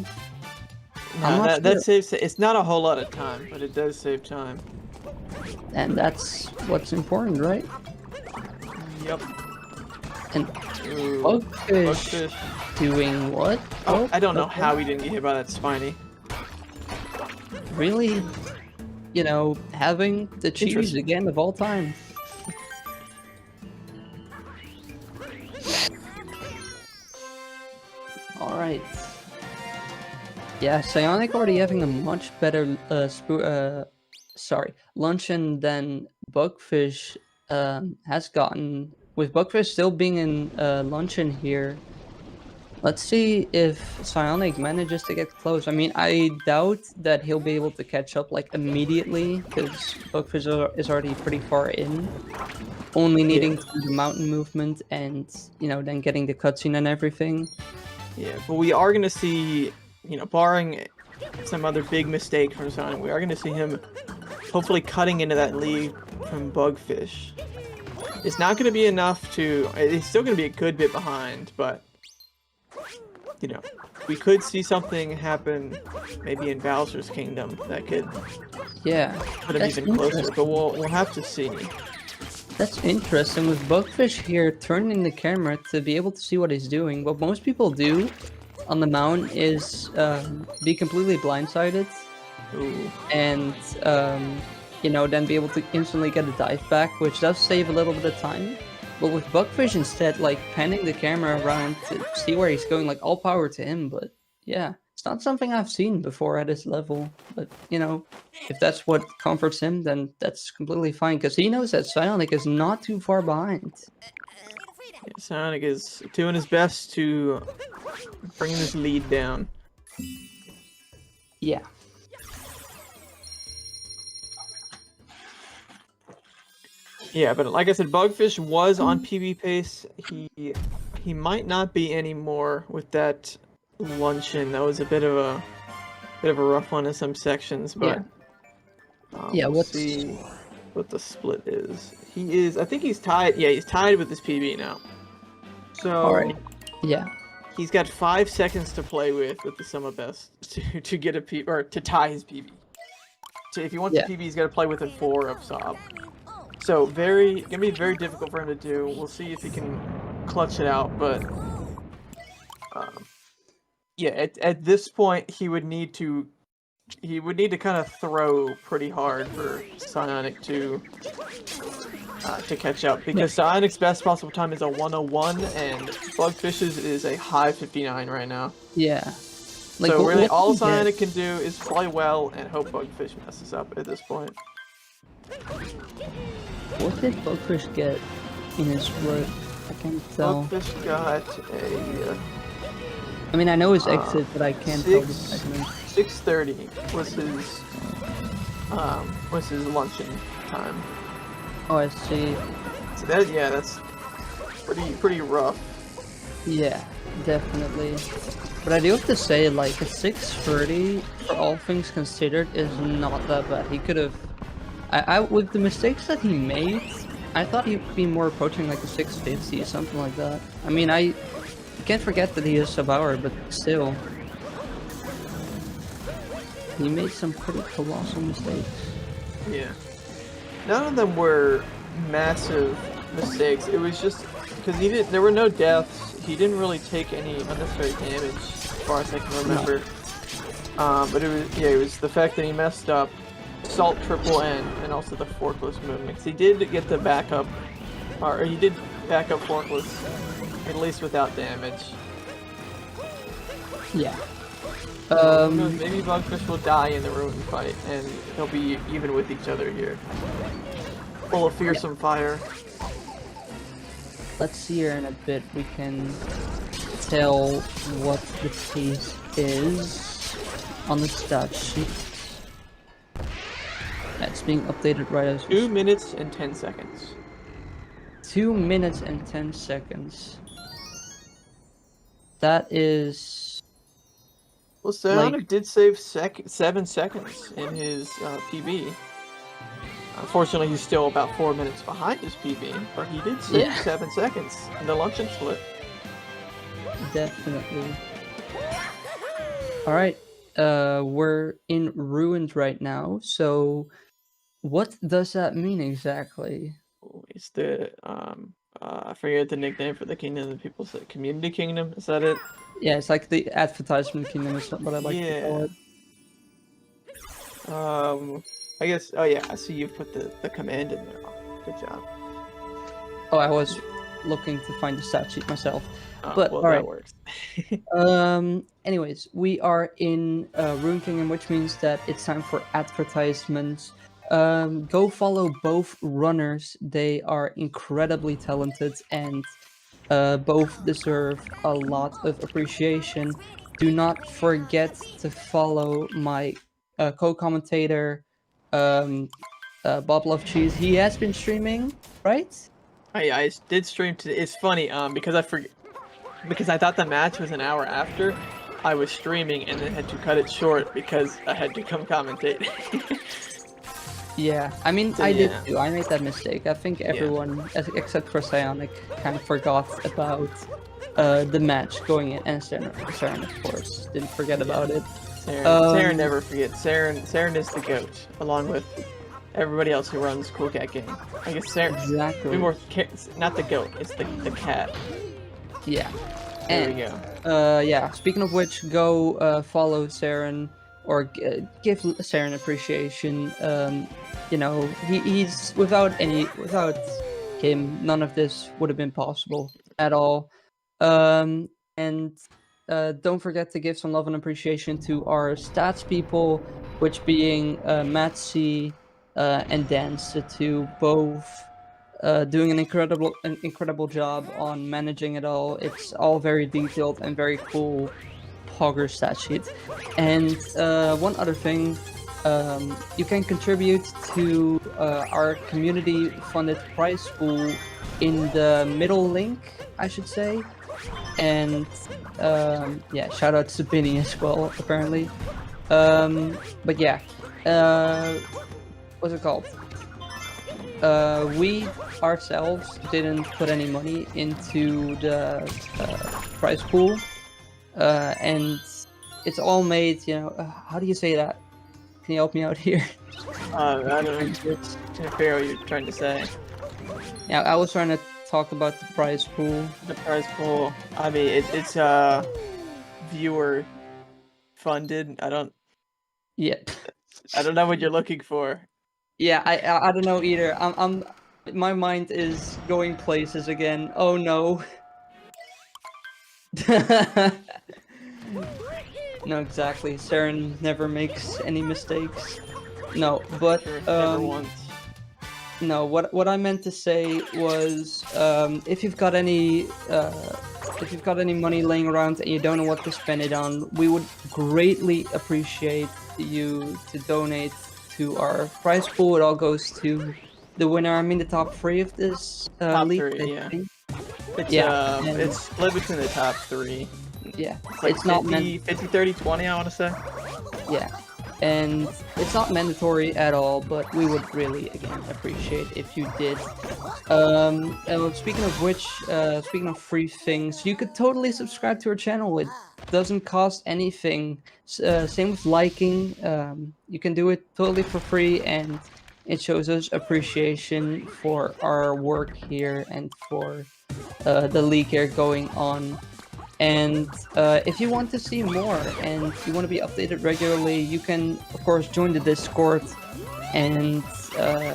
No, that saves. It's not a whole lot of time, but it does save time. and that's what's important, right? And Ooh, Bugfish doing what? Oh, I don't know okay. how he didn't get hit by that spiny. Really, you know, having the cheese Interesting. again of all time. All right. Yeah, PsioNick already having a much better luncheon than Bugfish has gotten. With Bugfish still being in luncheon here, let's see if PsioNick manages to get close. I mean, I doubt that he'll be able to catch up like immediately because Bugfish is already pretty far in. Only needing to do the mountain movement and, you know, then getting the cutscene and everything. Yeah, but we are gonna see, you know, barring some other big mistake from Sonic, we are gonna see him hopefully cutting into that lead from Bugfish. It's not gonna be enough to. It's still gonna be a good bit behind, but you know, we could see something happen maybe in Bowser's Kingdom that could put him that's even closer. But we'll have to see. That's interesting. With Bugfish here turning the camera to be able to see what he's doing, what most people do on the mountain is be completely blindsided Ooh. and you know, then be able to instantly get a dive back, which does save a little bit of time. But with Bugfish instead, like panning the camera around to see where he's going, like all power to him. But yeah, it's not something I've seen before at his level. But you know, if that's what comforts him, then that's completely fine because he knows that PsioNick is not too far behind. Yeah, Sonic is doing his best to bring this lead down. Yeah. Yeah, but like I said, Bugfish was on PB pace. He might not be anymore with that luncheon. That was a bit of a rough one in some sections, but Yeah, we'll see what the split is. He is, I think he's tied. Yeah, he's tied with his PB now. So Alright. Yeah. he's got 5 seconds to play with the sum of best to get a PB or to tie his PB. So if he wants a PB, he's got to play within 4 of Sob. So gonna be very difficult for him to do. We'll see if he can clutch it out, but yeah, at this point he would need to kind of throw pretty hard for PsioNick to catch up because PsioNick's best possible time is a 101 and Bugfish's is a high 59 right now. Yeah. Like, so really all PsioNick can do is play well and hope Bugfish messes up at this point. What did Bugfish get in his split? I can't tell. Bugfish got a... I mean, I know his exit, but I can't tell the segment. 6:30 was his luncheon time. Oh, I see. So that's pretty rough. Yeah, definitely. But I do have to say, like, a 6:30, for all things considered, is not that bad. He could have... with the mistakes that he made, I thought he'd be more approaching like a 650, something like that. I mean, I can't forget that he is sub-hour, but still. He made some pretty colossal mistakes. Yeah. None of them were massive mistakes. It was just because there were no deaths. He didn't really take any unnecessary damage, as far as I can remember. But it was the fact that he messed up Salt triple N and also the forkless movements. He did get the backup, or he did back up forkless, at least without damage. Yeah. Who knows, maybe Bugfish will die in the ruin fight, and they'll be even with each other here. Full of fearsome fire. Let's see here in a bit. We can tell what the case is on the stat sheet. That's being updated right as 2 minutes and 10 seconds. 2 minutes and 10 seconds. That is... Well, PsioNick did save 7 seconds in his PB. Unfortunately, he's still about 4 minutes behind his PB, but he did save 7 seconds in the luncheon split. Definitely. Alright, we're in ruined right now, so what does that mean exactly? It's the I forget the nickname for the kingdom that people say. Community Kingdom? Is that it? Yeah, it's like the advertisement kingdom is what I like to call it. I guess. Oh yeah, I see you put the command in there. Oh, good job. Oh, I was looking to find the stat sheet myself. Oh, But well, all that right. works. Anyways, we are in Rune Kingdom, which means that it's time for advertisements. Go follow both runners. They are incredibly talented and both deserve a lot of appreciation. Do not forget to follow my co-commentator, Bob Love Cheese. He has been streaming, right? I did stream today. It's funny, because I thought the match was an hour after. I was streaming and then had to cut it short because I had to come commentate. Yeah, I mean, So, I did yeah. too. I made that mistake. I think everyone, except for PsioNick, kind of forgot about the match going in, and Saren, of course, didn't forget about it. Saren never forgets. Saren is the goat, along with everybody else who runs Cool Cat Game. I guess Saren. Exactly. Be more, not the goat. It's the cat. Yeah. There we go. Yeah. Speaking of which, go follow Saren or give Saren appreciation. You know, he's without him, none of this would have been possible at all. And don't forget to give some love and appreciation to our stats people, which being Matt C and Dance, the two, both doing an incredible job on managing it all. It's all very detailed and very cool Pogger stat sheet. And one other thing, you can contribute to our community-funded prize pool in the middle link, I should say. And yeah, shout out to Binny as well, apparently. But yeah, what's it called? We ourselves didn't put any money into the prize pool, and it's all made, you know, how do you say that? Can you help me out here? I don't know. I can't figure out what you're trying to say. Yeah, I was trying to talk about the prize pool. The prize pool. I mean, it's viewer funded. Yeah. I don't know what you're looking for. Yeah, I don't know either. My mind is going places again. Oh no. No, exactly. Saren never makes any mistakes. No, but Never once. no. What I meant to say was, if you've got any money laying around and you don't know what to spend it on, we would greatly appreciate you to donate to our prize pool. It all goes to the winner. I mean, the top 3 of this Top league. 3, yeah. It's and- it's split between the top 3. Yeah, It's like it's not 50, 30, 20, I want to say. Yeah, and it's not mandatory at all, but we would really, again, appreciate if you did. And speaking of which, speaking of free things, you could totally subscribe to our channel. It doesn't cost anything. Same with liking. You can do it totally for free, and it shows us appreciation for our work here and for the league here going on. And if you want to see more and you want to be updated regularly, you can, of course, join the Discord and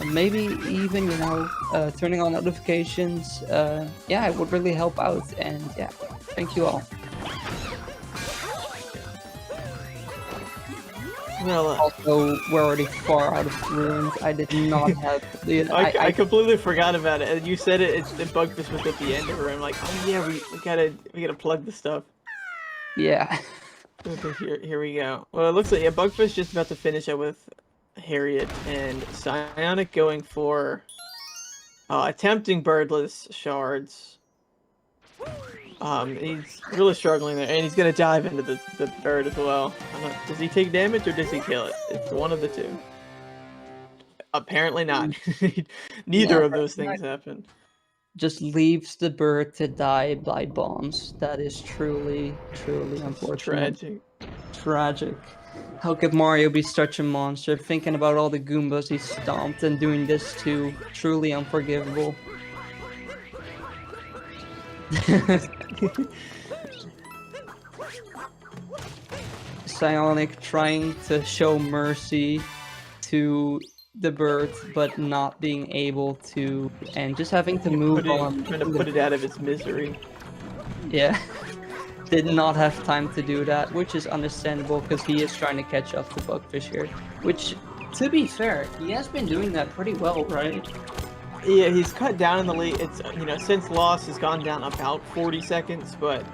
maybe even, you know, turning on notifications. Yeah, it would really help out. And yeah, thank you all. Well, Also, we're already far out of ruins. I did not have the. I completely forgot about it. And you said it. The Bugfish was at the end of it. I'm like, oh yeah, we gotta plug the stuff. Yeah. Okay, here we go. Well, it looks like Bugfish just about to finish up with Harriet and PsioNick going for attempting birdless shards. He's really struggling there, and he's gonna dive into the bird as well. Does he take damage or does he kill it? It's one of the two. Apparently not. Neither of those things happen. Just leaves the bird to die by bombs. That is truly, truly unfortunate. Tragic. Tragic. How could Mario be such a monster? Thinking about all the Goombas he stomped and doing this too. Truly unforgivable. PsioNick trying to show mercy to the bird, but not being able to, and just having to move on. Trying to put it out of its misery. Yeah. Did not have time to do that, which is understandable because he is trying to catch up to Bugfish here. Which, to be fair, he has been doing that pretty well, right? Yeah, he's cut down in the lead. It's, you know, since loss has gone down about 40 seconds, but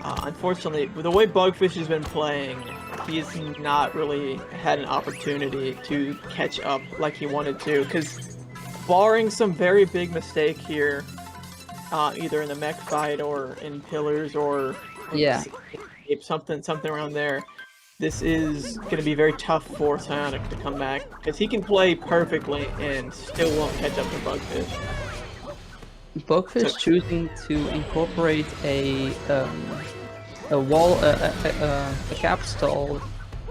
unfortunately, with the way Bugfish has been playing, he's not really had an opportunity to catch up like he wanted to, because barring some very big mistake here, either in the mech fight or in pillars or Yeah. something around there, this is going to be very tough for PsioNick to come back, because he can play perfectly and still won't catch up to Bugfish. Bugfish choosing to incorporate a cap stall,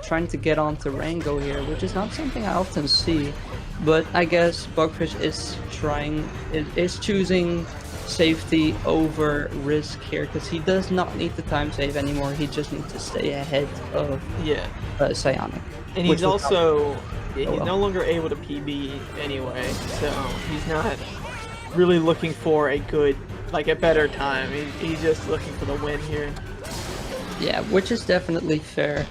trying to get onto Rango here, which is not something I often see. But I guess Bugfish is choosing safety over risk here, because he does not need the time save anymore. He just needs to stay ahead of PsioNick. And he's also he's no longer able to PB anyway, so he's not really looking for a better time. He's just looking for the win here. Yeah, which is definitely fair.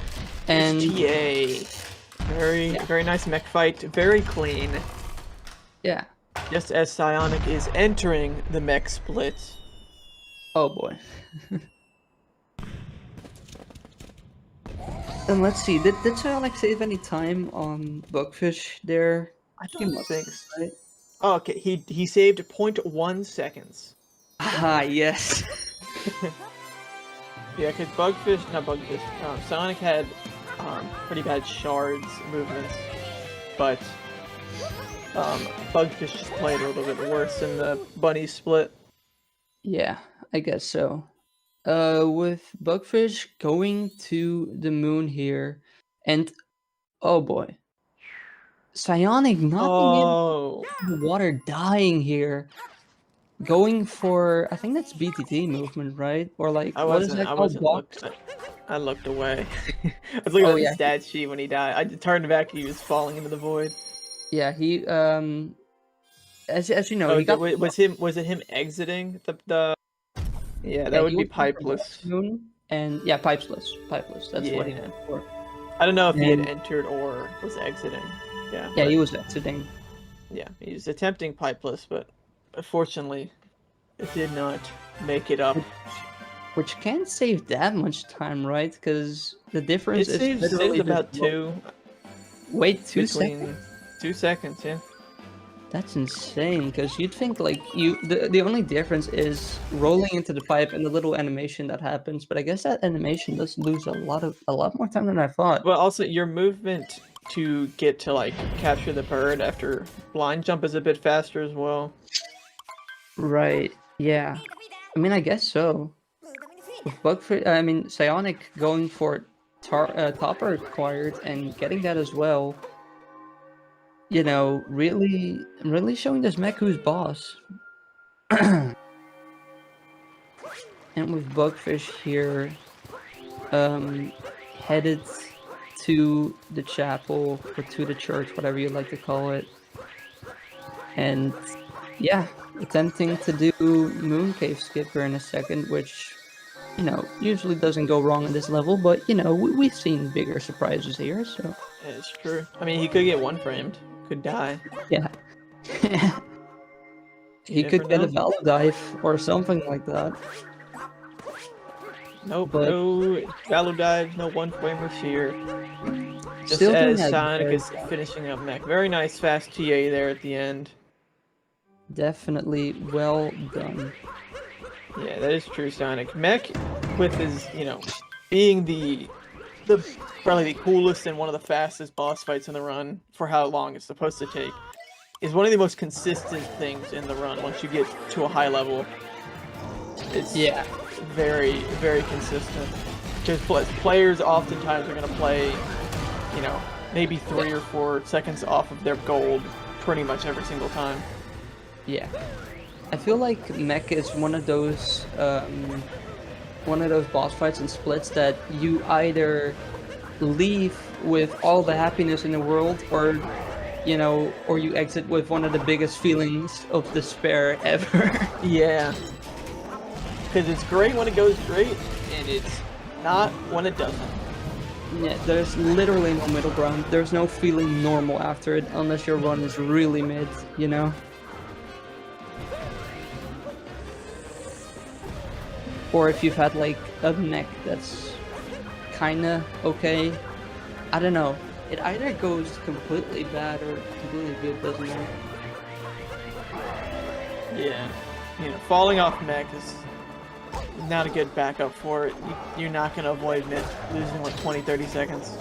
And TA, very nice mech fight, very clean. Yeah. Just as PsioNick is entering the mech split. Oh boy. And let's see, did PsioNick save any time on Bugfish there? I don't think so. Right? Oh, okay, he saved 0.1 seconds. Ah, yes. Yeah, because PsioNick had pretty bad shards movements, but Bugfish just played a little bit worse in the bunny split. Yeah, I guess so. With Bugfish going to the moon here, and oh boy, PsioNick not being able to the water, dying here, going for, I think that's BTT movement, right? Or like, I what is that called? I looked away. I was looking at the yeah. stat sheet when he died. I turned back, he was falling into the void. Yeah, he as you know, he got was it him exiting the yeah, that would be pipeless. And yeah, pipeless. That's what he Yeah. went for. I don't know if he had entered or was exiting. Yeah. Yeah, he was exiting. Yeah, he was attempting pipeless, but unfortunately, it did not make it up. Which can't save that much time, right? Because the difference It is saves literally about just 2. Wait, 2 between seconds? 2 seconds, yeah. That's insane, because you'd think like the only difference is rolling into the pipe and the little animation that happens, but I guess that animation does lose a lot more time than I thought. Well, also your movement to get to like capture the bird after blind jump is a bit faster as well. Right, yeah. I mean, I guess so. With PsioNick going for topper acquired and getting that as well, you know, really showing this mech who's boss. And with Bugfish here, headed to the chapel or to the church, whatever you like to call it, and yeah, attempting to do Mooncave Skipper in a second, which, you know, usually doesn't go wrong at this level, but you know, we've seen bigger surprises here, so. Yeah, it's true. I mean, he could get one framed, could die. Yeah. He You could never get a know. valid dive or something like that. Nope, But- no value dive, no one framers here. Just Still doing as that PsioNick very is finishing up mech. Very nice fast TA there at the end. Definitely well done. Yeah, that is true, PsioNick. Mech, with his, you know, being the probably the coolest and one of the fastest boss fights in the run for how long it's supposed to take, is one of the most consistent things in the run once you get to a high level. It's very, very consistent. Because players oftentimes are going to play, you know, maybe 3 or 4 seconds off of their gold pretty much every single time. Yeah. I feel like Mech is one of those boss fights and splits that you either leave with all the happiness in the world, or or you exit with one of the biggest feelings of despair ever. Yeah. Because it's great when it goes great, and it's not when it doesn't. Yeah, there's literally no middle ground. There's no feeling normal after it, unless your run is really mid, Or if you've had like a neck that's kinda okay. I don't know. It either goes completely bad or completely good, doesn't it? Yeah. Falling off mech is not a good backup for it. You're not going to avoid losing like 20-30 seconds.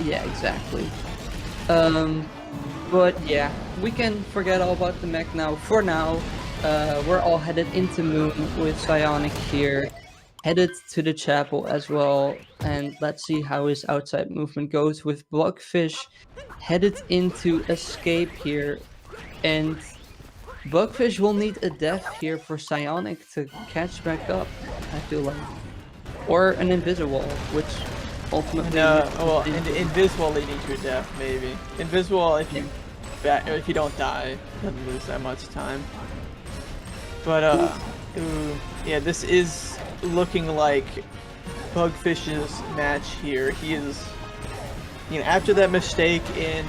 Yeah, exactly. But yeah, we can forget all about the mech now. For now, we're all headed into Moon with PsioNick here, headed to the chapel as well, and let's see how his outside movement goes with Bugfish headed into Escape here, and Bugfish will need a death here for PsioNick to catch back up, I feel like. Or an Invisible, which ultimately... well, Invisible leading to a death, maybe. Invisible, if you don't die, doesn't lose that much time. But, yeah, this is looking like Bugfish's match here. He is, after that mistake in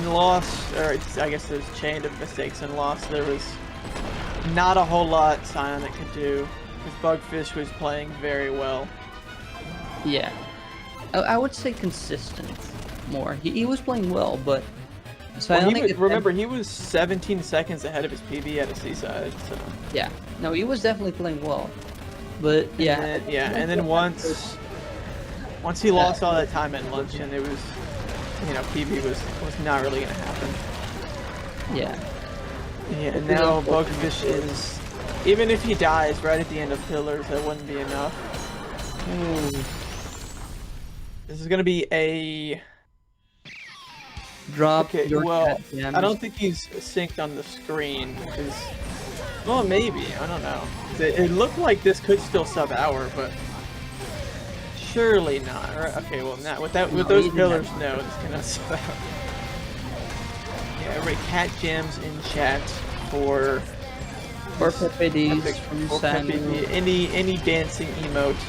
Lost, or I guess there's a chain of mistakes in Lost, there was not a whole lot PsioNick could do, because Bugfish was playing very well. Yeah. I would say consistent more. He was playing well, but remember, he was 17 seconds ahead of his PB at a Seaside, so... Yeah. No, he was definitely playing well. But, yeah. And then once he lost all that time at lunch, and it was... PB was not really going to happen. Yeah. Yeah, and now Bugfish is... Even if he dies right at the end of Pillars, that wouldn't be enough. This is going to be a... Drop your well, I don't think he's synced on the screen. Well, maybe. I don't know. It looked like this could still sub-hour, but... Surely not. Right? Okay, well, not with those pillars, no, it's gonna sub-hour. Yeah, everybody cat jams in chat for... Or PPDs from Samuel. Any dancing emote.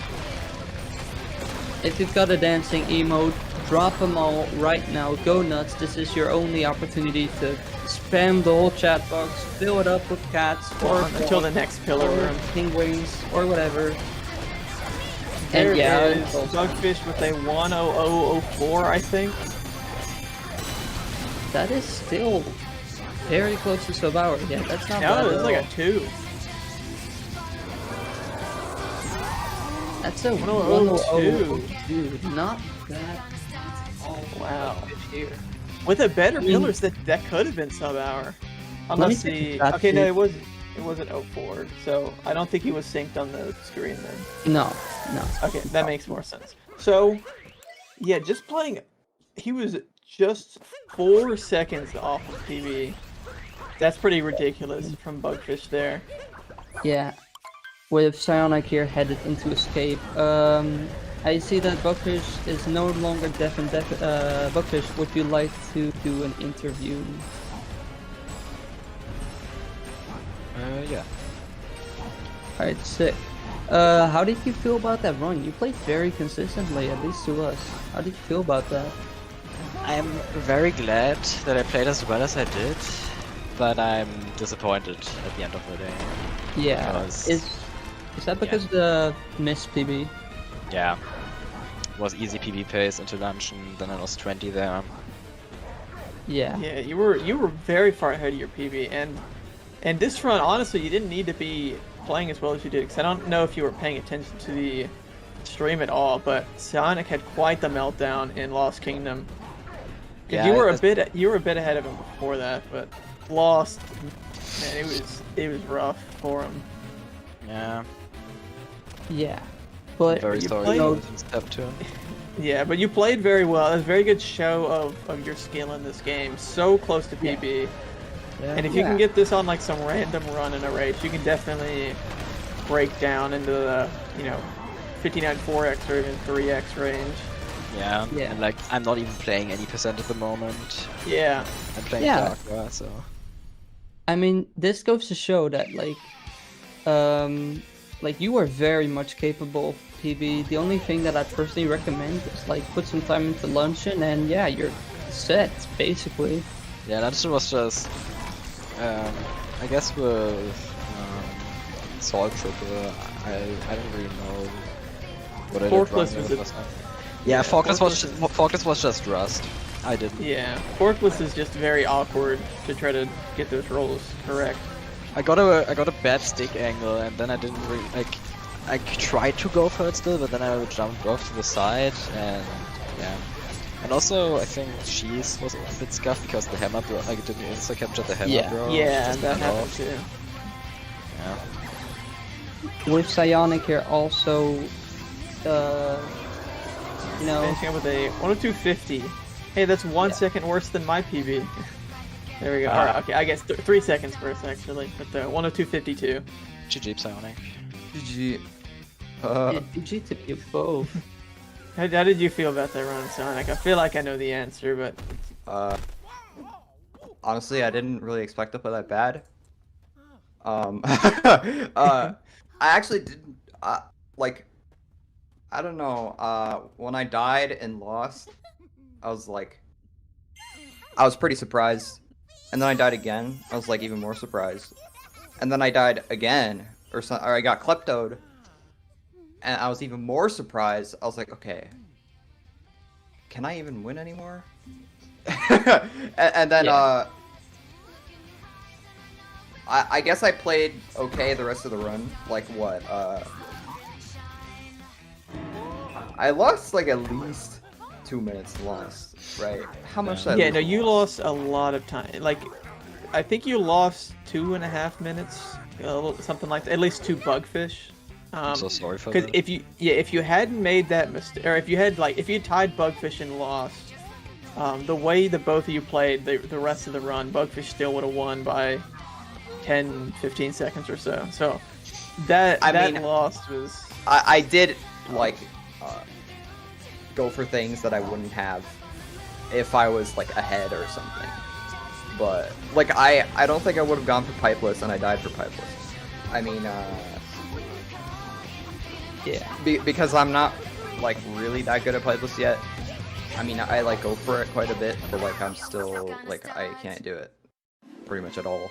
If you've got a dancing emote, drop them all right now. Go nuts. This is your only opportunity to spam the whole chat box, fill it up with cats, or until the next pillar room, penguins, or whatever. There is Bugfish with a 10004, I think. That is still very close to sub-hour. Yeah, that's not bad. No, it's like a 2. That's a 102. Dude, not bad. Oh, wow. With a better pillars, that could have been sub-hour. Unless he... Okay, no, it wasn't 04, so I don't think he was synced on the screen then. No. Okay, that makes more sense. So, yeah, just playing... He was just 4 seconds off of PB. That's pretty ridiculous from Bugfish there. Yeah. With PsioNick here headed into Escape. I see that Bugfish is no longer deaf and deaf. Bugfish, would you like to do an interview? Yeah. Alright, sick. How did you feel about that run? You played very consistently, at least to us. How did you feel about that? I'm very glad that I played as well as I did, but I'm disappointed at the end of the day. Yeah. Because, is that because the miss PB? Yeah. It was easy PB pace into dungeon, then I lost 20 there. Yeah. Yeah, you were very far ahead of your PB, and this run, honestly, you didn't need to be playing as well as you did, because I don't know if you were paying attention to the stream at all, but PsioNick had quite the meltdown in Lost Kingdom. Yeah, you were a bit ahead of him before that, but Lost, man, it was rough for him. Yeah. Yeah. But very sorry step to him. Yeah, but you played very well. It was a very good show of your skill in this game. So close to PB. And if you can get this on like some random run in a race, you can definitely break down into the 59 4x or even 3x range. Yeah. And like I'm not even playing any percent at the moment. Yeah. I'm playing Darker, so. I mean, this goes to show that like you are very much capable of PB. The only thing that I personally recommend is like put some time into luncheon and yeah, you're set basically. Yeah, that was just I guess with Salt Trooper, I don't really know what I did Forkless wrong was with last time. Yeah, Forkless was just Rust. I didn't. Yeah, Forkless is just very awkward to try to get those rolls correct. I got a bad stick angle, and then I didn't really like. I tried to go for it still, but then I jumped off to the side, and yeah. And also, I think Cheese was a bit scuffed because the hammer bro, like it didn't insta capture the hammer bro. Yeah, that happened too. Yeah. With PsioNick here also, Finishing up with a 102.50. Hey, that's 1 second worse than my PB. There we go. Alright, okay, I guess 3 seconds worse actually, but 102.52. GG PsioNick. GG. GG to you both. How did you feel about that run, Sonic? I feel like I know the answer, but Honestly, I didn't really expect to play that bad. I actually didn't. Like, I don't know. When I died and lost, I was pretty surprised. And then I died again. I was like even more surprised. And then I died again, or I got kleptoed. And I was even more surprised. I was like, okay, can I even win anymore? and then I guess I played okay the rest of the run. Like what? I lost like at least 2 minutes lost, right? How much did I lose? no, you lost a lot of time. Like, I think you lost 2.5 minutes, something like that. At least 2 Bugfish. I'm so sorry for Because that. if you hadn't made that mistake, or if you tied Bugfish and lost, the way that both of you played the rest of the run, Bugfish still would have won by 10-15 seconds or so. So that loss was. I did like go for things that I wouldn't have if I was like ahead or something. But like I don't think I would have gone for Pipeless, and I died for Pipeless. I mean, yeah, because I'm not like really that good at Pipeless yet. I mean, I like go for it quite a bit, but like I'm still like I can't do it pretty much at all.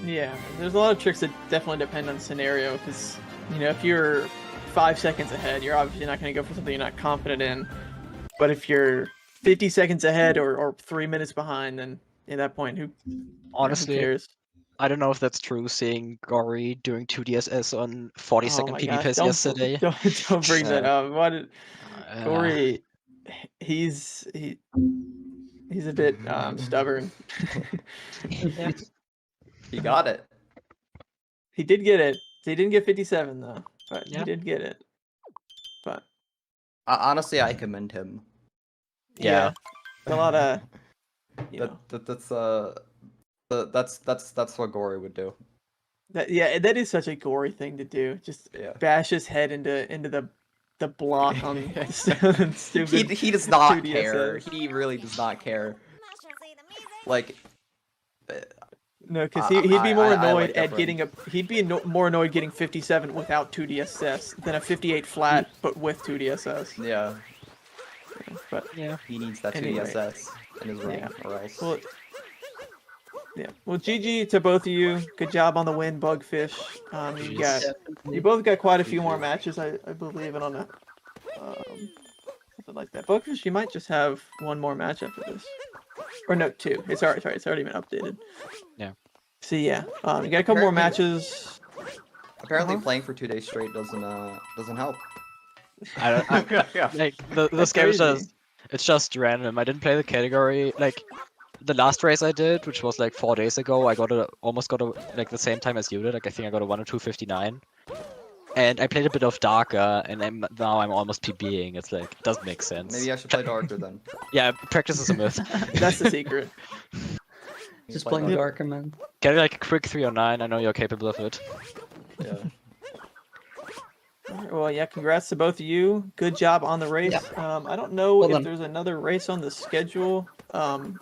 Yeah, there's a lot of tricks that definitely depend on scenario, because if you're 5 seconds ahead, you're obviously not going to go for something you're not confident in. But if you're 50 seconds ahead or 3 minutes behind, then at that point, who cares? I don't know if that's true, seeing Gory doing 2DSS on 40-second PvPs yesterday. Don't bring that up. Gory, he's a bit stubborn. He got it. He did get it. He didn't get 57 though, but he did get it. But honestly, I commend him. Yeah. A lot of that's what Gory would do. that is such a Gory thing to do. Just bash his head into the block on stupid. He does not 2DSS. care. He really does not care. Like no, because he'd be more annoyed like at getting more annoyed getting 57 without 2DSS than a 58 flat but with 2DSS. Yeah. But he needs that anyway. 2DSS in his ring, or else. Well, GG to both of you. Good job on the win, Bugfish. You both got quite a few more matches, I believe, and on that. Something like that. Bugfish, you might just have one more match after this. Or no, 2. It's already been updated. Yeah. So you got a couple more matches. Apparently, playing for 2 days straight doesn't help. Like this game is it's just random. I didn't play the category. Like the last race I did, which was like 4 days ago, I almost got like the same time as you did. Like I think I got a 102.59. And I played a bit of Darker, and now I'm almost PBing. It's like, it doesn't make sense. Maybe I should play Darker then. Yeah, practice is a myth. That's the secret. Just play playing Dark. Darker, man. Get like a quick 309. I know you're capable of it. Yeah. Alright, well, yeah, congrats to both of you. Good job on the race. I don't know Well if done. there's another race on the schedule.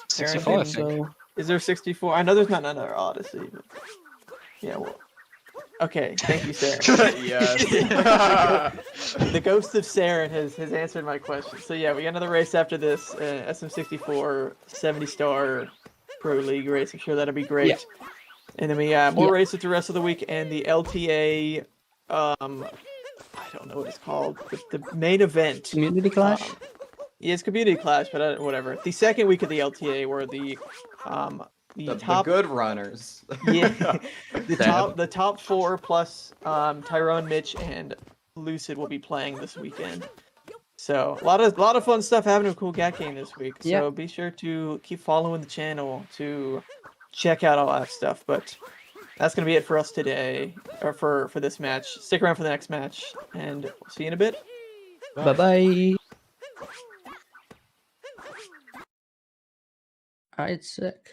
64, I Aaron, think. So is there 64? I know there's not another Odyssey. But... Yeah, well. Okay, thank you, Sarah. Yes. The ghost of Saren has answered my question. So yeah, we got another race after this, SM64 70-star Pro League race. I'm sure that'll be great. Yeah. And then we got more Yeah. races the rest of the week, and the LTA, I don't know what it's called, but the main event. Community Clash? Yeah, it's Community Clash, but whatever. The second week of the LTA, where the top good runners. yeah, Damn. the top four plus Tyrone, Mitch, and Lucid will be playing this weekend. So a lot of fun stuff happening with Cool Gat Game this week. So Yeah. be sure to keep following the channel to check out all that stuff. But that's gonna be it for us today, or for this match. Stick around for the next match, and we'll see you in a bit. Bye-bye. Alright, sick.